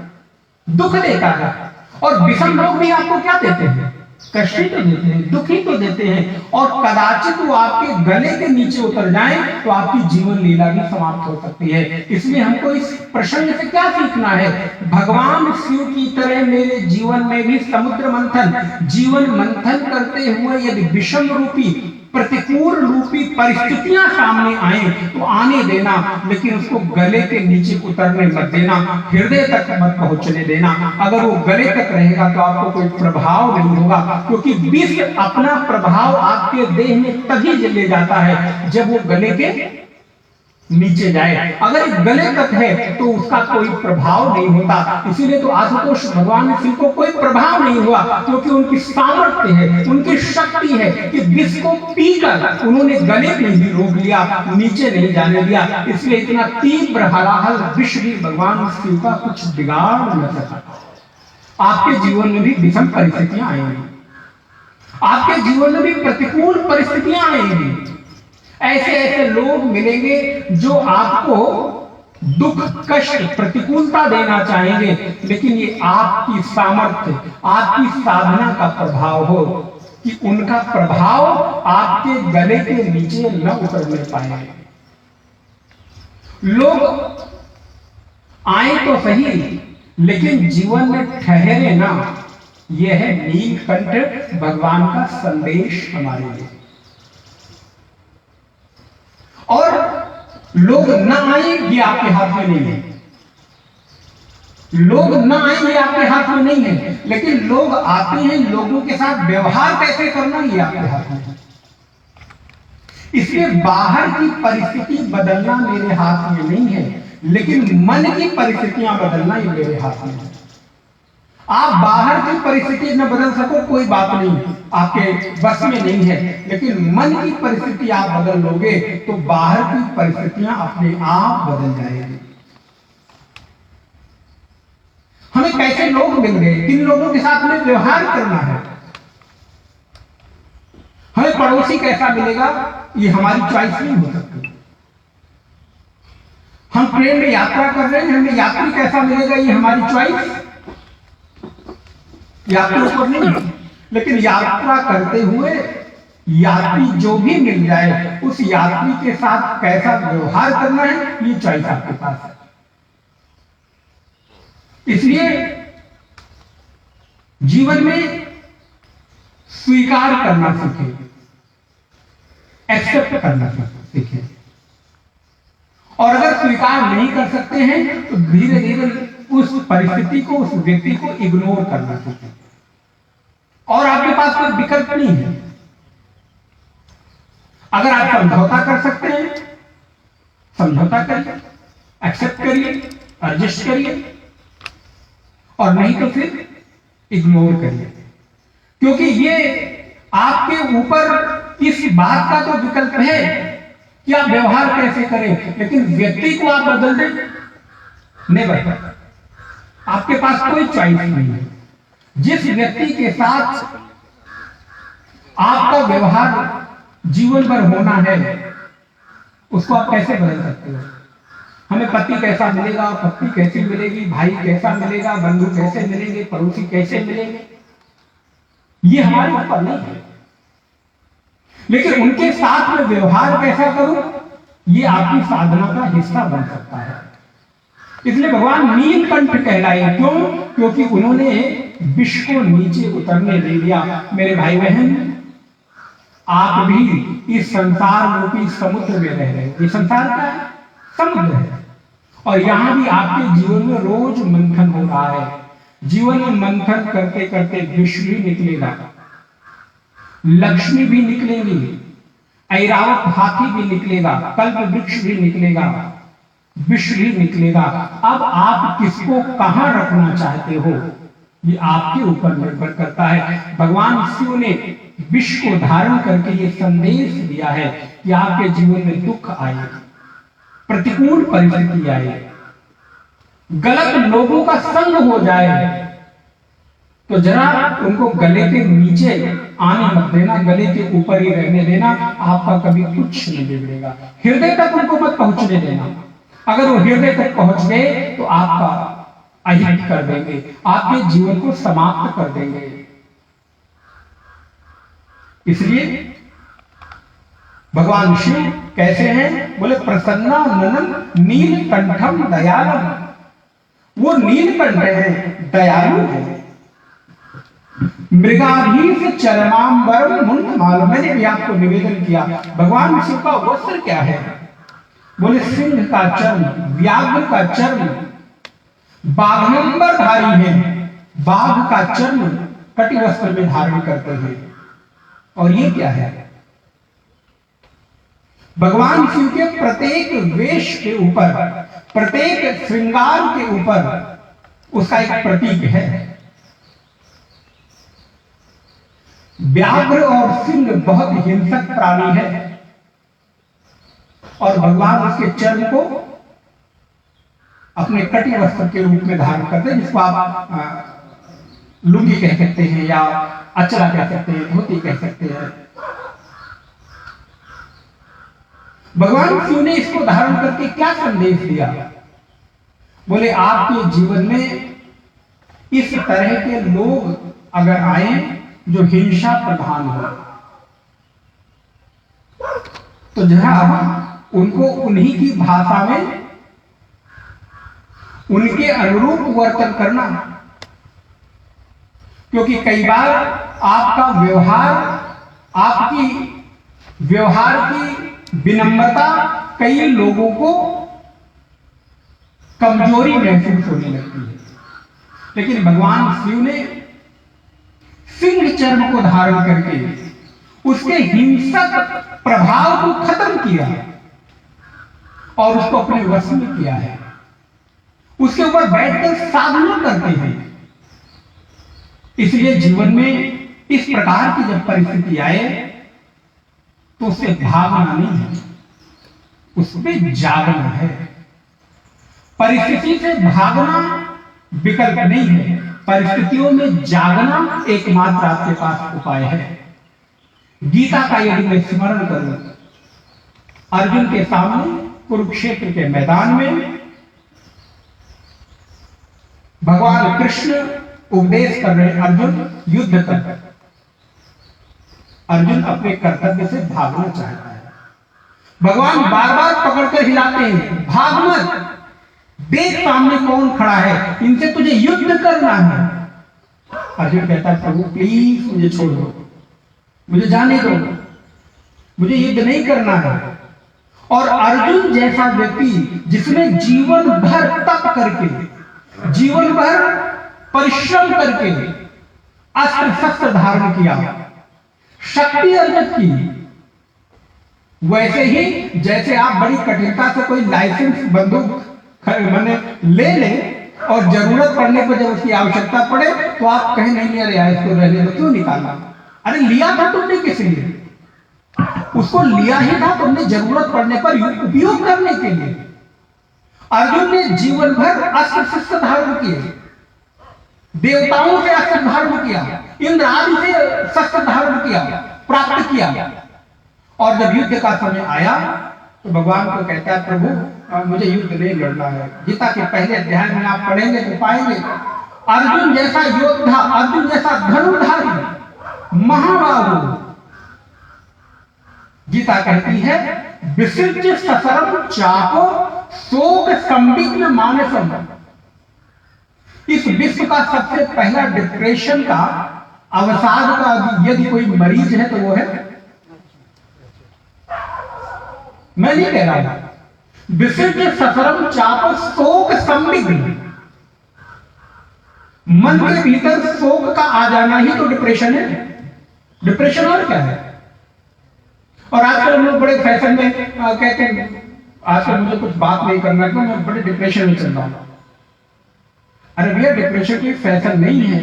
दुख देता है। और विषम लोग भी आपको क्या देते हैं? कष्ट ही तो देते हैं, दुख ही तो देते हैं। और कदाचित वो आपके गले के नीचे उतर जाएं तो आपकी जीवन लीला भी समाप्त हो सकती है। इसलिए हमको इस प्रसंग से क्या सीखना है? भगवान शिव की तरह मेरे जीवन में भी समुद्र मंथन, जीवन मंथन करते हुए यदि विषम रूपी, प्रतिकूल रूपी परिस्थितियां सामने आए तो आने देना, लेकिन उसको गले के नीचे उतरने मत देना, हृदय तक मत पहुंचने देना। अगर वो गले तक रहेगा तो आपको कोई प्रभाव नहीं होगा, क्योंकि विष अपना प्रभाव आपके देह में तभी ले जाता है जब वो गले के नीचे जाए। अगर गले तक है तो उसका कोई प्रभाव नहीं होता। इसीलिए तो आशुतोष भगवान शिव को कोई प्रभाव नहीं हुआ, क्योंकि उनकी सामर्थ्य है, उनकी शक्ति है कि विष को पीकर उन्होंने गले में ही रोक लिया, नीचे नहीं जाने दिया। इसलिए इतना तीव्र हलाहल विष भी भगवान शिव का कुछ बिगाड़ न सका। आपके जीवन में भी विषम परिस्थितियां आएंगी, आपके जीवन में भी प्रतिकूल परिस्थितियां आएंगी। ऐसे ऐसे लोग मिलेंगे जो आपको दुख, कष्ट, प्रतिकूलता देना चाहेंगे, लेकिन ये आपकी सामर्थ्य, आपकी साधना का प्रभाव हो कि उनका प्रभाव आपके गले के नीचे न उतरने पाए। लोग आए तो सही, लेकिन जीवन में ठहरे ना। यह है नीलकंठ भगवान का संदेश हमारे लिए। और लोग न आए ये आपके हाथ में नहीं है, लोग न आए ये आपके हाथ में नहीं है, लेकिन लोग आते हैं, लोगों के साथ व्यवहार कैसे करना ये आपके हाथ में है। इसलिए बाहर की परिस्थिति बदलना मेरे हाथ में नहीं है, लेकिन मन की परिस्थितियां बदलना ये मेरे हाथ में है। आप बाहर की परिस्थिति न बदल सको कोई बात नहीं, आपके बस में नहीं है, लेकिन मन की परिस्थिति आप बदल लोगे तो बाहर की परिस्थितियां अपने आप बदल जाएंगी। हमें कैसे लोग मिल गए, किन लोगों के साथ में व्यवहार करना है, हमें पड़ोसी कैसा मिलेगा ये हमारी चॉइस नहीं हो सकती। हम ट्रेन में यात्रा कर रहे हैं, हमें यात्री कैसा मिलेगा ये हमारी चॉइस यात्रा पर नहीं है, लेकिन यात्रा करते हुए यात्री जो भी मिल जाए उस यात्री के साथ कैसा व्यवहार करना है ये चॉइस आपके पास है। इसलिए जीवन में स्वीकार करना सीखें, एक्सेप्ट करना सीखें, और अगर स्वीकार नहीं कर सकते हैं तो धीरे धीरे उस परिस्थिति को, उस व्यक्ति को इग्नोर करना सीखें। और आपके पास कोई विकल्प नहीं है। अगर आप समझौता कर सकते हैं समझौता करिए, एक्सेप्ट करिए, एडजस्ट करिए, और नहीं तो फिर इग्नोर करिए। क्योंकि ये आपके ऊपर इस बात का तो विकल्प है कि आप व्यवहार कैसे करें, लेकिन व्यक्ति को आप बदल दें नेवर। आपके पास कोई चॉइस नहीं है। जिस व्यक्ति के साथ आपका व्यवहार जीवन भर होना है उसको आप कैसे बदल सकते हो। हमें पति कैसा मिलेगा, पत्नी कैसी मिलेगी, भाई कैसा मिलेगा, बंधु कैसे मिलेंगे, पड़ोसी कैसे मिलेंगे, ये हमारे ऊपर नहीं है, लेकिन उनके साथ में व्यवहार कैसा करूं ये आपकी साधना का हिस्सा बन सकता है। इसलिए भगवान नीलकंठ कहलाए, क्यों? क्योंकि उन्होंने विष को नीचे उतरने दे दिया। मेरे भाई बहन, आप भी इस संसार रूपी समुद्र में रह रहे हो। ये संसार का समुद्र है, और यहां भी आपके जीवन में रोज मंथन हो रहा है। जीवन में मंथन करते करते विष भी निकलेगा, लक्ष्मी भी निकलेंगी, ऐरावत हाथी भी निकलेगा, कल्प वृक्ष भी निकलेगा, विष भी निकलेगा। अब आप किसको कहां रखना चाहते हो ये आपके ऊपर निर्भर करता है। भगवान शिव ने विष को धारण करके ये संदेश दिया है कि आपके जीवन में दुख आए, प्रतिकूल परिस्थिति आए, गलत लोगों का संग हो जाए तो जरा उनको गले के नीचे आने मत देना, गले के ऊपर ही रहने देना। आपका कभी कुछ नहीं बिगड़ेगा। हृदय तक उनको मत पहुंचने देना। अगर वो हृदय तक पहुंच गए तो आपका अहित कर देंगे, आपके जीवन को समाप्त कर देंगे। इसलिए भगवान शिव कैसे हैं? बोले प्रसन्नाननं नीलकंठम दयालम। वो नीलकंठ है, दयालु है। मृगाधीश चरमांबरम मुंडमाल। मैंने भी आपको निवेदन किया, भगवान शिव का वस्त्र क्या है? बोले सिंह का चर्म, व्याघ्र का चर्म, बाघंबर धारी है। बाघ का चर्म कटि वस्त्र में धारण करते हैं। और ये क्या है? भगवान शिव के प्रत्येक वेश के ऊपर, प्रत्येक श्रृंगार के ऊपर उसका एक प्रतीक है। व्याघ्र और सिंह बहुत हिंसक प्राणी है, और भगवान उसके चर्म को अपने कटि वस्त्र के रूप में धारण करते हैं, जिसको आप लुंगी कह सकते हैं या अचरा कह सकते हैं, धोती कह सकते हैं। भगवान शिव ने इसको धारण करके क्या संदेश दिया? बोले आपके जीवन में इस तरह के लोग अगर आए जो हिंसा प्रधान हो, तो जरा उनको उन्हीं की भाषा में उनके अनुरूप वर्तन करना। क्योंकि कई बार आपका व्यवहार, आपकी व्यवहार की विनम्रता कई लोगों को कमजोरी महसूस होने लगती है। लेकिन भगवान शिव ने सिंह चर्म को धारण करके उसके हिंसक प्रभाव को खत्म किया और उसको अपने वश में किया है। उसके ऊपर बैठकर साधना करते हैं। इसलिए जीवन में इस प्रकार की जब परिस्थिति आए तो उससे भागना नहीं है, उसमें जागना है। परिस्थिति से भागना विकल्प नहीं है, परिस्थितियों में जागना एकमात्र आपके पास उपाय है। गीता का यदि मैं स्मरण करूं, अर्जुन के सामने कुरुक्षेत्र के मैदान में भगवान कृष्ण उपदेश कर रहे, अर्जुन युद्ध कर। अर्जुन अपने कर्तव्य से भागना चाहता है। भगवान बार बार पकड़कर हिलाते हैं, भाग मत, देख सामने कौन खड़ा है, इनसे तुझे युद्ध करना है। अर्जुन कहता है प्रभु प्लीज मुझे छोड़ दो, मुझे जाने दो, मुझे युद्ध नहीं करना है। और अर्जुन जैसा व्यक्ति जिसने जीवन भर तप करके, जीवन भर परिश्रम करके अस्त्र शस्त्र धारण किया, शक्ति अर्जित की, वैसे ही जैसे आप बड़ी कठिनता से कोई लाइसेंस बंदूक मैंने ले ले और जरूरत पड़ने पर जब उसकी आवश्यकता पड़े तो आप कहें नहीं अरे यार इसको रहने दो, क्यों निकालना? अरे लिया था तुमने किस लिए? उसको लिया ही था तुमने जरूरत पड़ने पर उपयोग करने के लिए। अर्जुन ने जीवन भर अस्त्र शस्त्र धारण किए, देवताओं से अस्त्र धारण किया, इंद्र आदि से शस्त्र धारण किया, प्राप्त किया। और जब युद्ध का समय आया तो भगवान को कहता है प्रभु मुझे युद्ध नहीं लड़ना है। गीता के पहले अध्याय में आप पढ़ेंगे तो पाएंगे अर्जुन जैसा योद्धा, अर्जुन जैसा धनुर्धारी महाबाहु, गीता कहती है विसृज ससरम चापो शोक संविघ्न मानसम। इस विश्व का सबसे पहला डिप्रेशन का, अवसाद का यदि कोई मरीज है तो वो है, मैं नहीं कह रहा हूं, विसृज ससरम चापो शोक संविघ्न। मन के भीतर शोक का आ जाना ही तो डिप्रेशन है। डिप्रेशन और क्या है? और आजकल हम लोग बड़े फैशन में कहते हैं आजकल मुझे कुछ बात नहीं करना क्यों, मैं बड़े डिप्रेशन में चल रहा हूं। अरे भैया डिप्रेशन कोई फैशन नहीं है,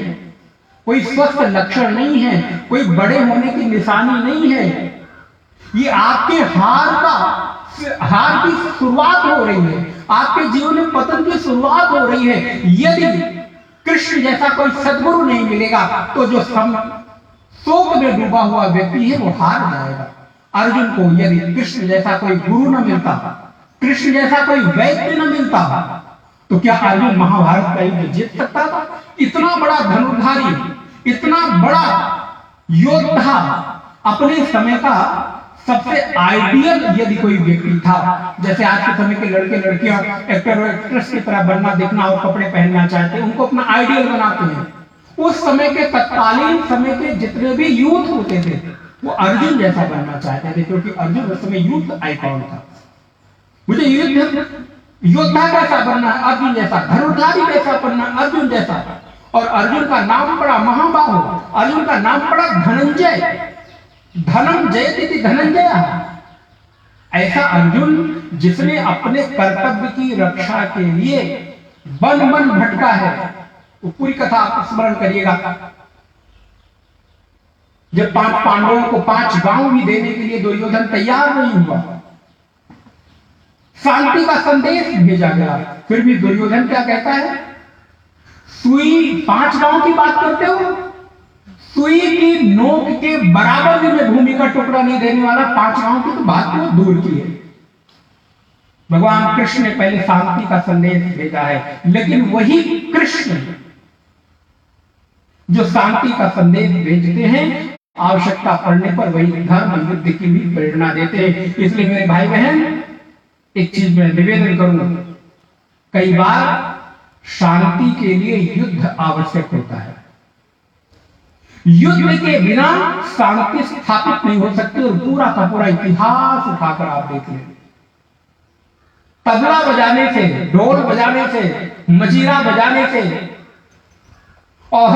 कोई स्वस्थ लक्षण नहीं है, कोई बड़े होने की निशानी नहीं है। ये आपके हार की शुरुआत हो रही है, आपके जीवन में पतन की शुरुआत हो रही है। यदि कृष्ण जैसा कोई सद्गुरु नहीं मिलेगा तो जो शोक में डूबा हुआ व्यक्ति है वो हार जाएगा। अर्जुन को यदि कृष्ण जैसा कोई गुरु न मिलता, कृष्ण जैसा कोई वैद्य न मिलता, तो क्या अर्जुन महाभारत का युद्ध जीत सकता था? इतना बड़ा धनुर्धारी, इतना बड़ा योद्धा, अपने समय का सबसे आइडियल यदि कोई व्यक्ति था, जैसे आज के समय के लड़के लड़कियां एक्टर और एक्ट्रेस की तरह बनना, देखना और कपड़े पहनना चाहते हैं, उनको अपना आइडियल बनाते हैं। उस समय के तत्कालीन समय के जितने भी यूथ होते थे वो अर्जुन जैसा बनना चाहते थे, क्योंकि अर्जुन उस समय यूथ आइकॉन था। मुझे युद्ध योद्धा कैसा बनना है, अर्जुन जैसा, धनुर्धारी कैसा बनना, अर्जुन जैसा। और अर्जुन का नाम पड़ा महाबाहु, अर्जुन का नाम पड़ा धनंजय, धनम जयति धनंजय। ऐसा अर्जुन जिसने अपने कर्तव्य की रक्षा के लिए वन वन भटका है। वो पूरी कथा आप स्मरण करिएगा। जब 5 पांडवों को 5 गांव भी देने के लिए दुर्योधन तैयार नहीं हुआ, शांति का संदेश भेजा गया, फिर भी दुर्योधन क्या कहता है? सुई 5 गांव की बात करते हो, सुई की नोक के बराबर भी मैं भूमि का टुकड़ा नहीं देने वाला, 5 गांव की तो बात तो दूर की है। भगवान कृष्ण ने पहले शांति का संदेश भेजा है, लेकिन वही कृष्ण जो शांति का संदेश भेजते हैं, आवश्यकता पड़ने पर वही धर्म युद्ध की भी प्रेरणा देते हैं। इसलिए मेरे भाई बहन, एक चीज मैं निवेदन करूं, कई बार शांति के लिए युद्ध आवश्यक होता है। युद्ध के बिना शांति स्थापित नहीं हो सकती। और पूरा का पूरा इतिहास उठाकर आप देख लें, तबला बजाने से, ढोल बजाने से, मजीरा बजाने से और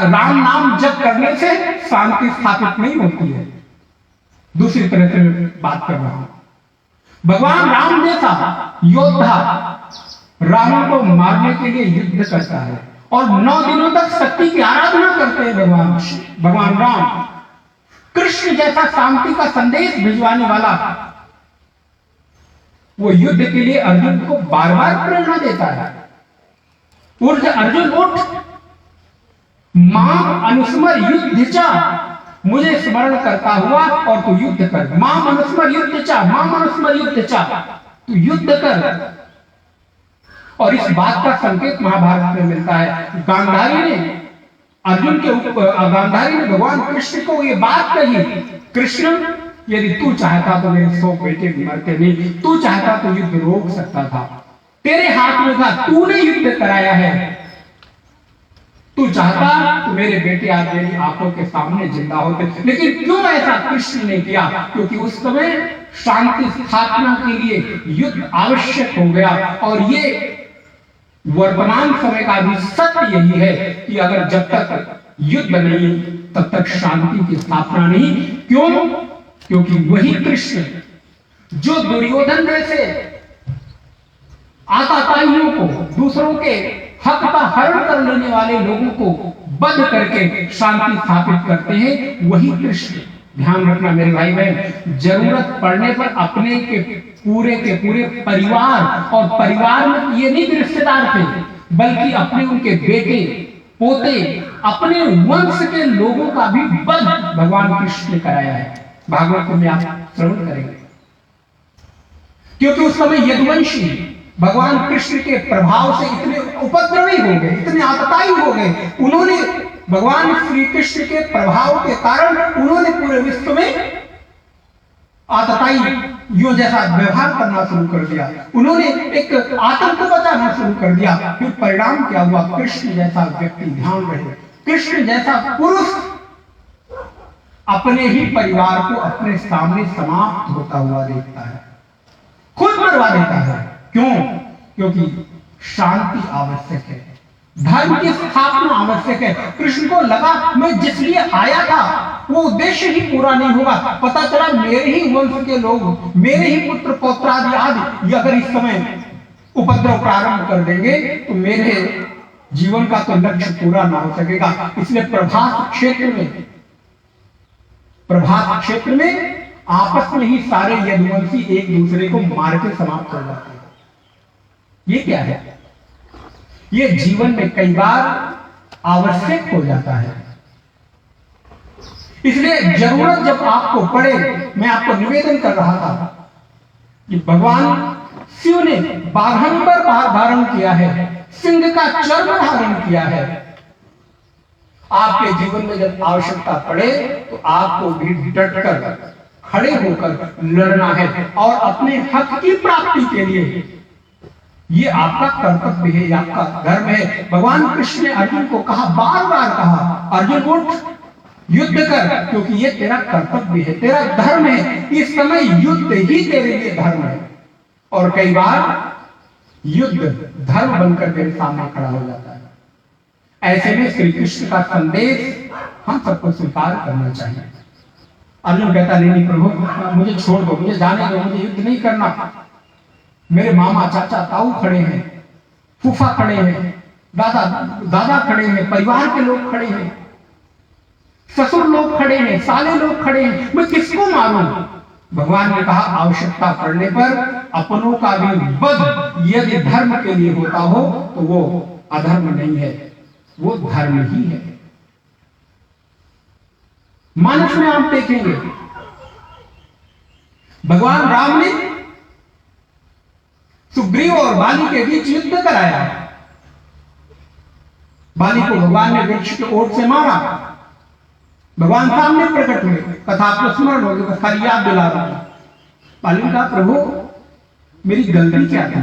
राम नाम जप करने से शांति स्थापित नहीं होती है। दूसरी तरह से बात कर रहा हूं, भगवान राम जैसा योद्धा रावण को मारने के लिए युद्ध करता है और 9 दिनों तक शक्ति की आराधना करते हैं भगवान राम। कृष्ण जैसा शांति का संदेश भिजवाने वाला वो युद्ध के लिए अर्जुन को बार बार प्रेरणा देता है। उठ अर्जुन उठ, मां अनुस्मर युद्ध चा, मुझे स्मरण करता हुआ और तू युद्ध कर। मां अनुस्मर युद्ध चा, मां अनुस्मर युद्ध चा, तू युद्ध कर। और इस बात का संकेत महाभारत में मिलता है। गांधारी ने अर्जुन के गांधारी ने भगवान कृष्ण को ये बात कही, कृष्ण यदि तू चाहता तो मेरे 100 बेटे मरते नहीं, तू चाहता तो युद्ध रोक सकता था, तेरे हाथ में था, तूने युद्ध कराया है। तू चाहता तो मेरे बेटे आज मेरी आंखों के सामने जिंदा होते, लेकिन क्यों ऐसा कृष्ण ने किया? क्योंकि उस समय शांति स्थापना के लिए युद्ध आवश्यक हो गया। और ये वर्तमान समय का भी सत्य यही है कि अगर जब तक युद्ध नहीं तब तक शांति की स्थापना नहीं। क्यों? क्योंकि वही कृष्ण जो दुर्योधन जैसे आताताइयों को, दूसरों के हक का हरण कर लेने वाले लोगों को बंद करके शांति स्थापित करते हैं, वही कृष्ण। ध्यान रखना मेरे भाई बहन, जरूरत पड़ने पर अपने के पूरे परिवार, और परिवार में ये नहीं रिश्तेदार थे, बल्कि अपने उनके बेटे पोते, अपने वंश के लोगों का भी वध भगवान कृष्ण ने कराया है। भागवत में आप श्रवण करेंगे, क्योंकि उस समय यदुवंशी भगवान कृष्ण के प्रभाव से इतने उपद्रवी हो गए, इतने आतताई हो गए। उन्होंने भगवान श्री कृष्ण के प्रभाव के कारण उन्होंने पूरे विश्व में आतताई यो जैसा व्यवहार करना शुरू कर दिया। उन्होंने एक आतंक बचाना शुरू कर दिया। फिर परिणाम क्या हुआ? कृष्ण जैसा व्यक्ति, ध्यान रहे, कृष्ण जैसा पुरुष अपने ही परिवार को अपने सामने समाप्त होता हुआ देखता है, खुद मरवा देता है। क्यों? क्योंकि शांति आवश्यक है, धर्म की स्थापना आवश्यक है। कृष्ण को लगा मैं जिस लिए आया था वो उद्देश्य ही पूरा नहीं होगा। पता चला मेरे ही वंश के लोग, मेरे ही पुत्र पौत्रादि आदि अगर इस समय उपद्रव प्रारंभ कर देंगे तो मेरे जीवन का तो लक्ष्य पूरा ना हो सकेगा। इसलिए प्रभात क्षेत्र में आपस में ही सारे यदुवंशी एक दूसरे को मार के समाप्त कर जाते हैं। ये क्या है? ये जीवन में कई बार आवश्यक हो जाता है। इसलिए जरूरत जब आपको पड़े, मैं आपको निवेदन कर रहा था कि भगवान शिव ने बाघंबर धारण किया है, सिंह का चर्म धारण किया है। आपके जीवन में जब आवश्यकता पड़े तो आपको भी डटकर खड़े होकर लड़ना है और अपने हक की प्राप्ति के लिए ये आपका कर्तव्य है, ये आपका धर्म है। भगवान कृष्ण ने अर्जुन को कहा, बार बार कहा, अर्जुन उठ, युद्ध कर, क्योंकि ये तेरा कर्तव्य है, तेरा धर्म है। इस समय युद्ध ही तेरे लिए धर्म है। और कई बार युद्ध धर्म बनकर तेरे सामने खड़ा हो जाता है। ऐसे में श्री कृष्ण का संदेश हम सबको स्वीकार करना चाहिए। अर्जुन कहता, नहीं प्रभु मुझे छोड़ दो, मुझे जाने दो, मुझे युद्ध नहीं करना। मेरे मामा चाचा ताऊ खड़े हैं, फूफा खड़े हैं, दादा खड़े हैं, परिवार के लोग खड़े हैं, ससुर लोग खड़े हैं, साले लोग खड़े हैं, मैं किसको मारूं? भगवान ने कहा, आवश्यकता पड़ने पर अपनों का भी वध यदि धर्म के लिए होता हो तो वो अधर्म नहीं है, वो धर्म ही है। मानस में आप देखेंगे भगवान राम ने सुग्रीव और बाली के बीच युद्ध कराया। बाली को भगवान ने वृक्ष के ओट से मारा। भगवान सामने प्रकट हुए, कथा को स्मरण हो गया, खाली याद दिला रहा हूं। बाली ने कहा, प्रभु मेरी गलती क्या थी,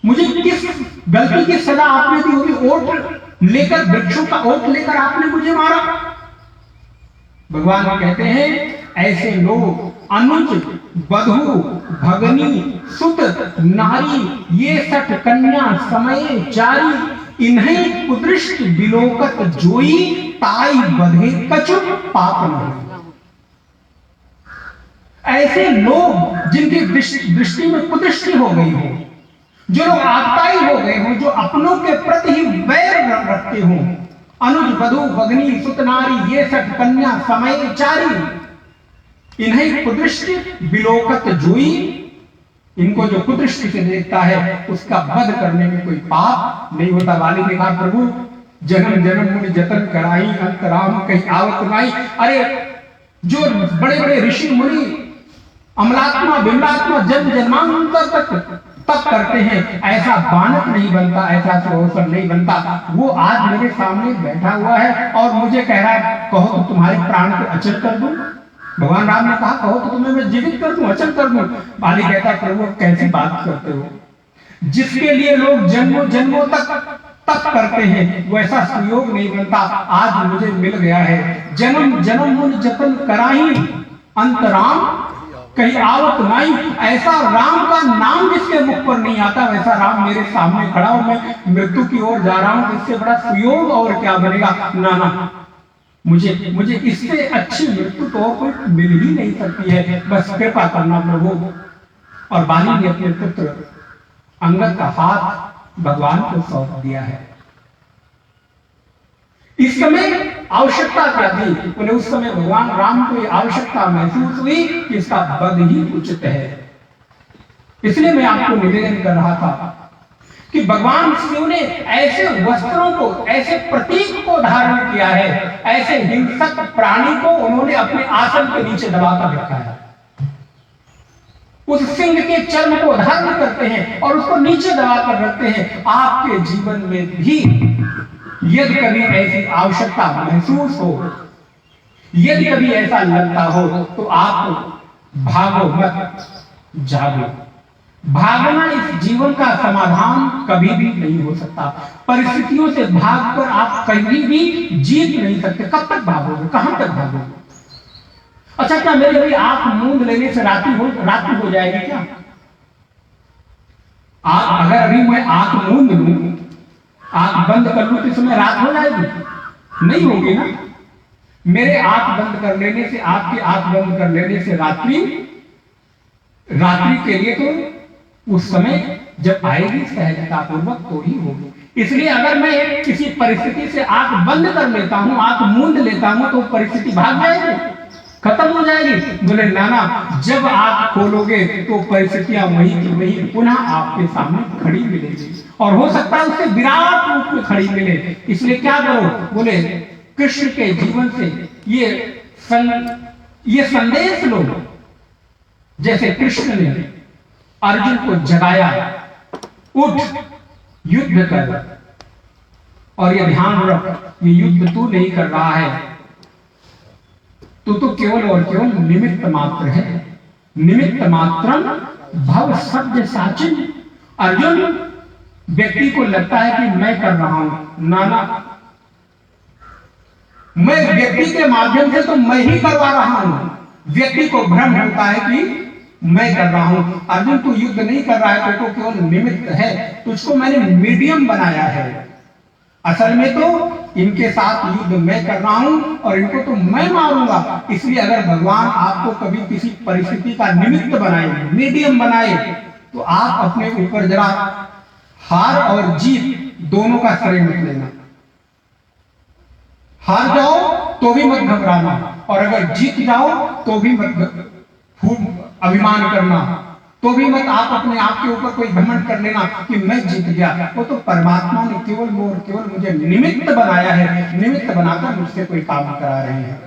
मुझे किस गलती की सजा आपने दी होगी? ओट लेकर, वृक्षों का ओट लेकर आपने मुझे मारा। भगवान कहते हैं, ऐसे लोग अनुज, बधू, भगनी, सुत, नारी, ये सठ कन्या समय चारी, इन्हें कुदृष्ट बिलोकत जोई, ताई बधे कछु पाप नहीं। ऐसे लोग जिनकी दृष्टि में कुदृष्टि हो गई हो, जो लोग आताई हो गए हो, जो अपनों के प्रति ही वैर रखते हो, अनुज, बधू, भगनी, सुत, नारी, ये सठ कन्या समय चारी, इन्हें कुदृष्टि बिलोकत जोई, इनको जो कुदृष्टि से देखता है उसका वध करने में कोई पाप नहीं होता। वाली ने कहा, प्रभु जन्म जन्म मुनि जतन कराई, अंत राम कहीं आवत नहीं। अरे जो बड़े बड़े ऋषि मुनि अमलात्मा बिमलात्मा जन्म जन्मांतर तक तप करते हैं, ऐसा बानक नहीं बनता, ऐसा सुअवसर नहीं बनता। वो आज मेरे सामने बैठा हुआ है और मुझे कह रहा है, कहो तो तुम्हारे प्राण को अचल कर दूं। भगवान राम ने कहा, कहो तो तुम्हें मैं जीवित कर दूं, अचल कर दूं। बाली कहता, प्रभु कैसी बात करते हो? जिसके लिए लोग जन्मों जन्मों तक तप करते हैं, वैसा सुयोग नहीं बनता, आज मुझे मिल गया है। जन्म जन्म मुनि जतन कराई, अंत राम कहीं आवत नहीं। ऐसा राम का नाम जिसके मुख पर नहीं आता, वैसा राम मेरे सामने खड़ा हो, मैं मृत्यु की ओर जा रहा हूं, इससे बड़ा सुयोग और क्या बनेगा? ना, मुझे इससे अच्छी मृत्यु तो कोई मिल ही नहीं सकती है, बस कृपा करना प्रभु। और बाली ने अपने पुत्र अंगद का हाथ भगवान को सौंप दिया है। इस समय आवश्यकता क्या थी? उन्हें उस समय भगवान राम को ये आवश्यकता महसूस हुई कि इसका वध ही उचित है। इसलिए मैं आपको निवेदन कर रहा था कि भगवान शिव ने ऐसे वस्त्रों को, ऐसे प्रतीक को धारण किया है, ऐसे हिंसक प्राणी को उन्होंने अपने आसन के नीचे दबाकर रखा है। उस सिंह के चर्म को धारण करते हैं और उसको नीचे दबाकर रखते हैं। आपके जीवन में भी यदि कभी ऐसी आवश्यकता महसूस हो, यदि कभी ऐसा लगता हो, तो आप भागो मत, जागो। भागना इस जीवन का समाधान कभी भी नहीं हो सकता। परिस्थितियों से भागकर आप कभी भी जीत नहीं सकते। कब तक भागोगे? कहां तक भागोगे? अच्छा, क्या मेरे भाई आंख मूंद लेने से रात्रि हो जाएगी क्या? अगर अभी मैं आंख मूंद लूं, आंख बंद कर लूं, तो इसमें रात हो जाएगी? नहीं होगी ना। मेरे आंख बंद कर लेने से, आपकी आंख बंद कर लेने से रात्रि के लिए तो उस समय जब आएगी सहजता पूर्वक तो ही होगी। इसलिए अगर मैं किसी परिस्थिति से आंख बंद कर लेता हूं, आंख मूंद लेता हूं, तो परिस्थिति भाग जाएगी, खत्म हो जाएगी। बोले नाना, जब आप खोलोगे तो परिस्थितियां वही की वही पुनः आपके सामने खड़ी मिलेगी, और हो सकता है उससे विराट रूप में खड़ी मिले। इसलिए क्या करो? बोले कृष्ण के जीवन से ये संदेश लो। जैसे कृष्ण ने अर्जुन को जगाया, उठ युद्ध कर, और ये ध्यान रख, ये युद्ध तू नहीं कर रहा है, तू तो केवल और केवल निमित्त मात्र है। निमित्त मात्रम भव सद्य साचिन। अर्जुन, व्यक्ति को लगता है कि मैं कर रहा हूं, नाना, मैं व्यक्ति के माध्यम से तो मैं ही करवा रहा हूं। व्यक्ति को भ्रम होता है कि मैं कर रहा हूं। अर्जुन, तू युद्ध नहीं कर रहा है, तो केवल निमित्त है, तुझको मैंने मीडियम बनाया है। असल में तो इनके साथ युद्ध मैं कर रहा हूं और इनको तो मैं मारूंगा। इसलिए अगर भगवान आपको कभी किसी परिस्थिति का निमित्त बनाए, मीडियम बनाए, तो आप अपने ऊपर जरा हार और जीत दोनों का श्रेय मत लेना। हार जाओ तो भी मत घबराना, और अगर जीत जाओ तो भी मत अभिमान करना, तो भी मत आप अपने आप के ऊपर कोई घमंड कर लेना कि मैं जीत गया। वो तो परमात्मा ने केवल मुझे निमित्त बनाया है, निमित्त बनाकर मुझसे कोई काम करा रहे हैं।